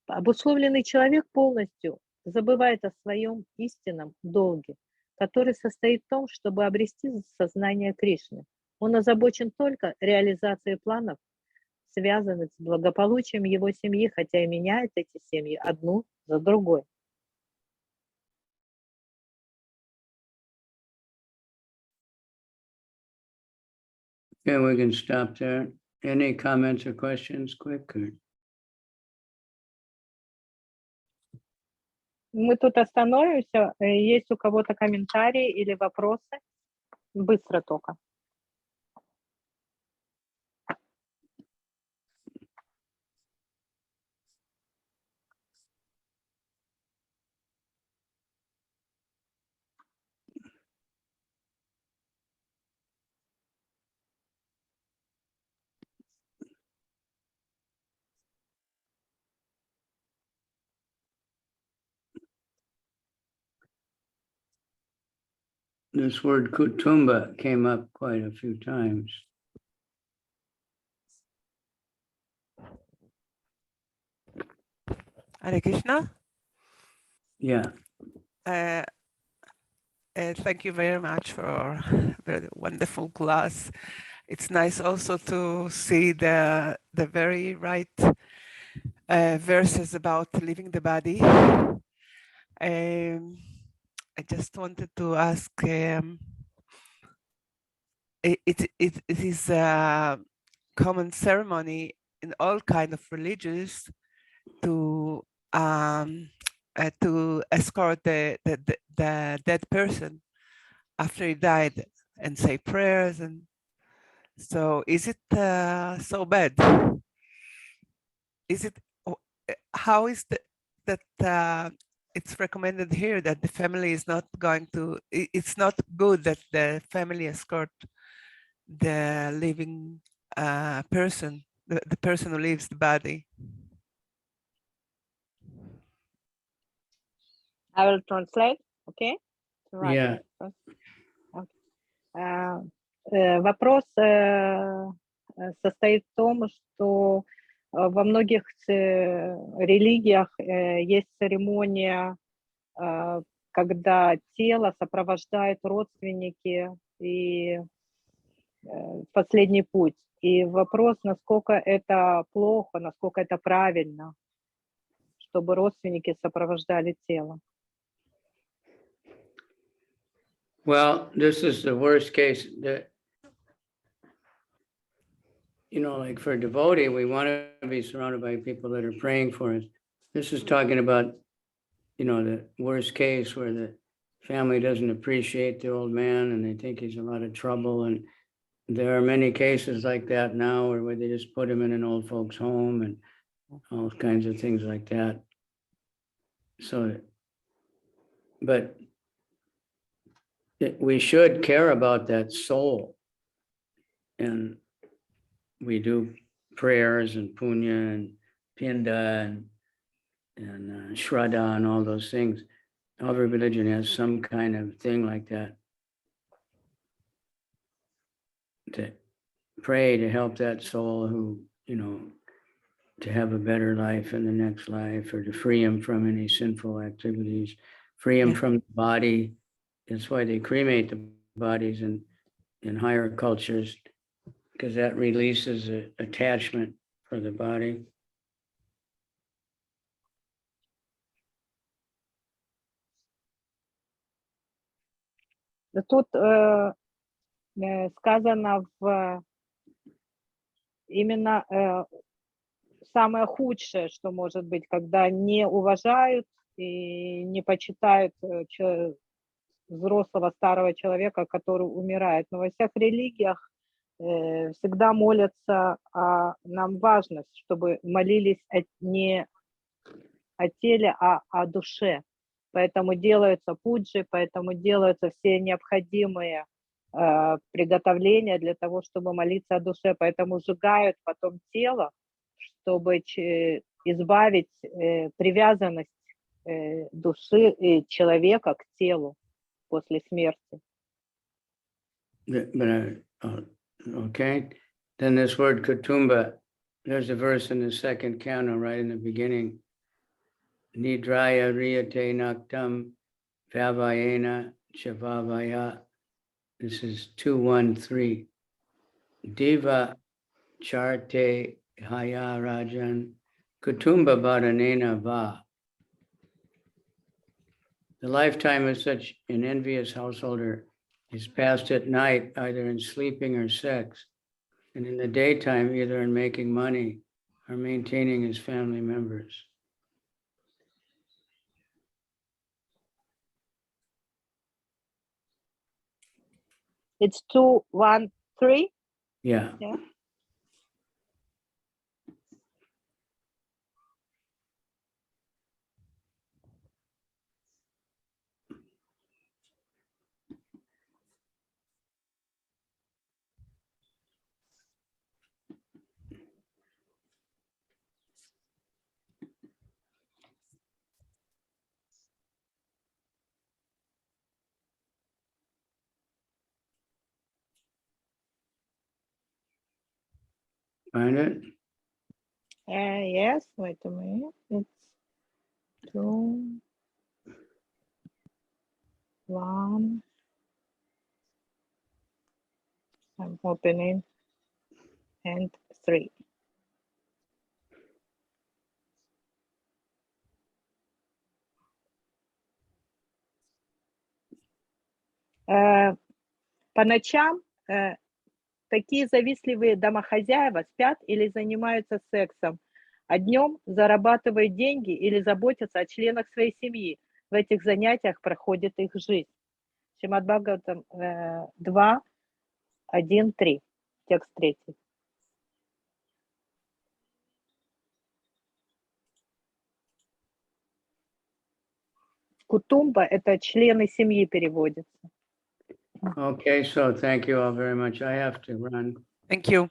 Обусловленный человек полностью забывает о своем истинном долге, который состоит в том, чтобы обрести сознание Кришны. Он озабочен только реализацией планов, связанных с благополучием его семьи, хотя и меняет эти семьи одну за другой. Okay, we can stop there. Any comments or questions? Quick. Мы тут остановимся. Есть у кого-то комментарии или вопросы? Быстро только. This word kutumba came up quite a few times. Hare Krishna. Yeah. Thank you very much for a very wonderful class. It's nice also to see the very right verses about leaving the body. I just wanted to ask, it is a common ceremony in all kinds of religions to escort the dead person after he died and say prayers, and so is it so bad? Is it, how is that it's recommended here that the family is not going to, it's not good that the family escort the living person, the person who leaves the body. I will translate, okay? Yeah. Вопрос состоит в том, что во многих религиях есть церемония, когда тело сопровождает родственники и последний путь. И вопрос, насколько это плохо, насколько это правильно, чтобы родственники сопровождали тело. Well, this is the worst case that, like for a devotee, we want to be surrounded by people that are praying for us. This is talking about, the worst case where the family doesn't appreciate the old man and they think he's a lot of trouble. And there are many cases like that now where they just put him in an old folks home and all kinds of things like that. So, but we should care about that soul. And we do prayers and punya and pinda and shraddha and all those things. Every religion has some kind of thing like that. To pray to help that soul who, to have a better life in the next life, or to free him from any sinful activities, free him from the body. That's why they cremate the bodies in higher cultures, because that releases an attachment for the body. Тут сказано именно самое худшее, что может быть, когда не уважают и не почитают взрослого старого человека, который умирает. Но во всех религиях всегда молятся, нам важно, чтобы молились не о теле, а о душе. Поэтому делаются пуджи, поэтому делаются все необходимые приготовления для того, чтобы молиться о душе. Поэтому сжигают потом тело, чтобы избавить привязанность души и человека к телу после смерти. Okay, then this word kutumba, there's a verse in the second canto right in the beginning. Nidraya riyate naktam vavayena chavavaya. This is 213. Diva charte haya rajan kutumba badanena va. The lifetime of such an envious householder is passed at night, either in sleeping or sex, and in the daytime, either in making money or maintaining his family members. It's 213? Yeah. Yeah. Find it? Yes, wait a minute. It's 2, 1. I'm opening. And 3. По ночам такие завистливые домохозяева спят или занимаются сексом, а днем зарабатывают деньги или заботятся о членах своей семьи. В этих занятиях проходит их жизнь. Шримад Бхагаватам 2, 1, 3. Текст 3. Кутумба – это члены семьи переводится. Okay, so thank you all very much. I have to run. Thank you.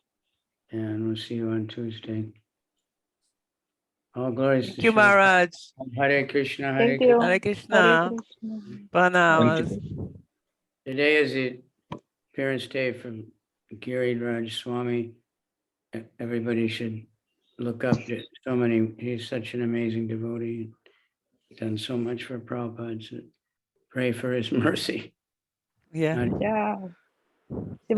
And we'll see you on Tuesday. All glories Thank to you, Srila Maharaj. Hare Krishna, Hare Thank you. Krishna. Hare Krishna. Hare Krishna. Pranam. Today is the appearance day from Giriraj Swami. Everybody should look up to so many. He's such an amazing devotee. Done so much for Prabhupada. So pray for his mercy. Yeah. Yeah.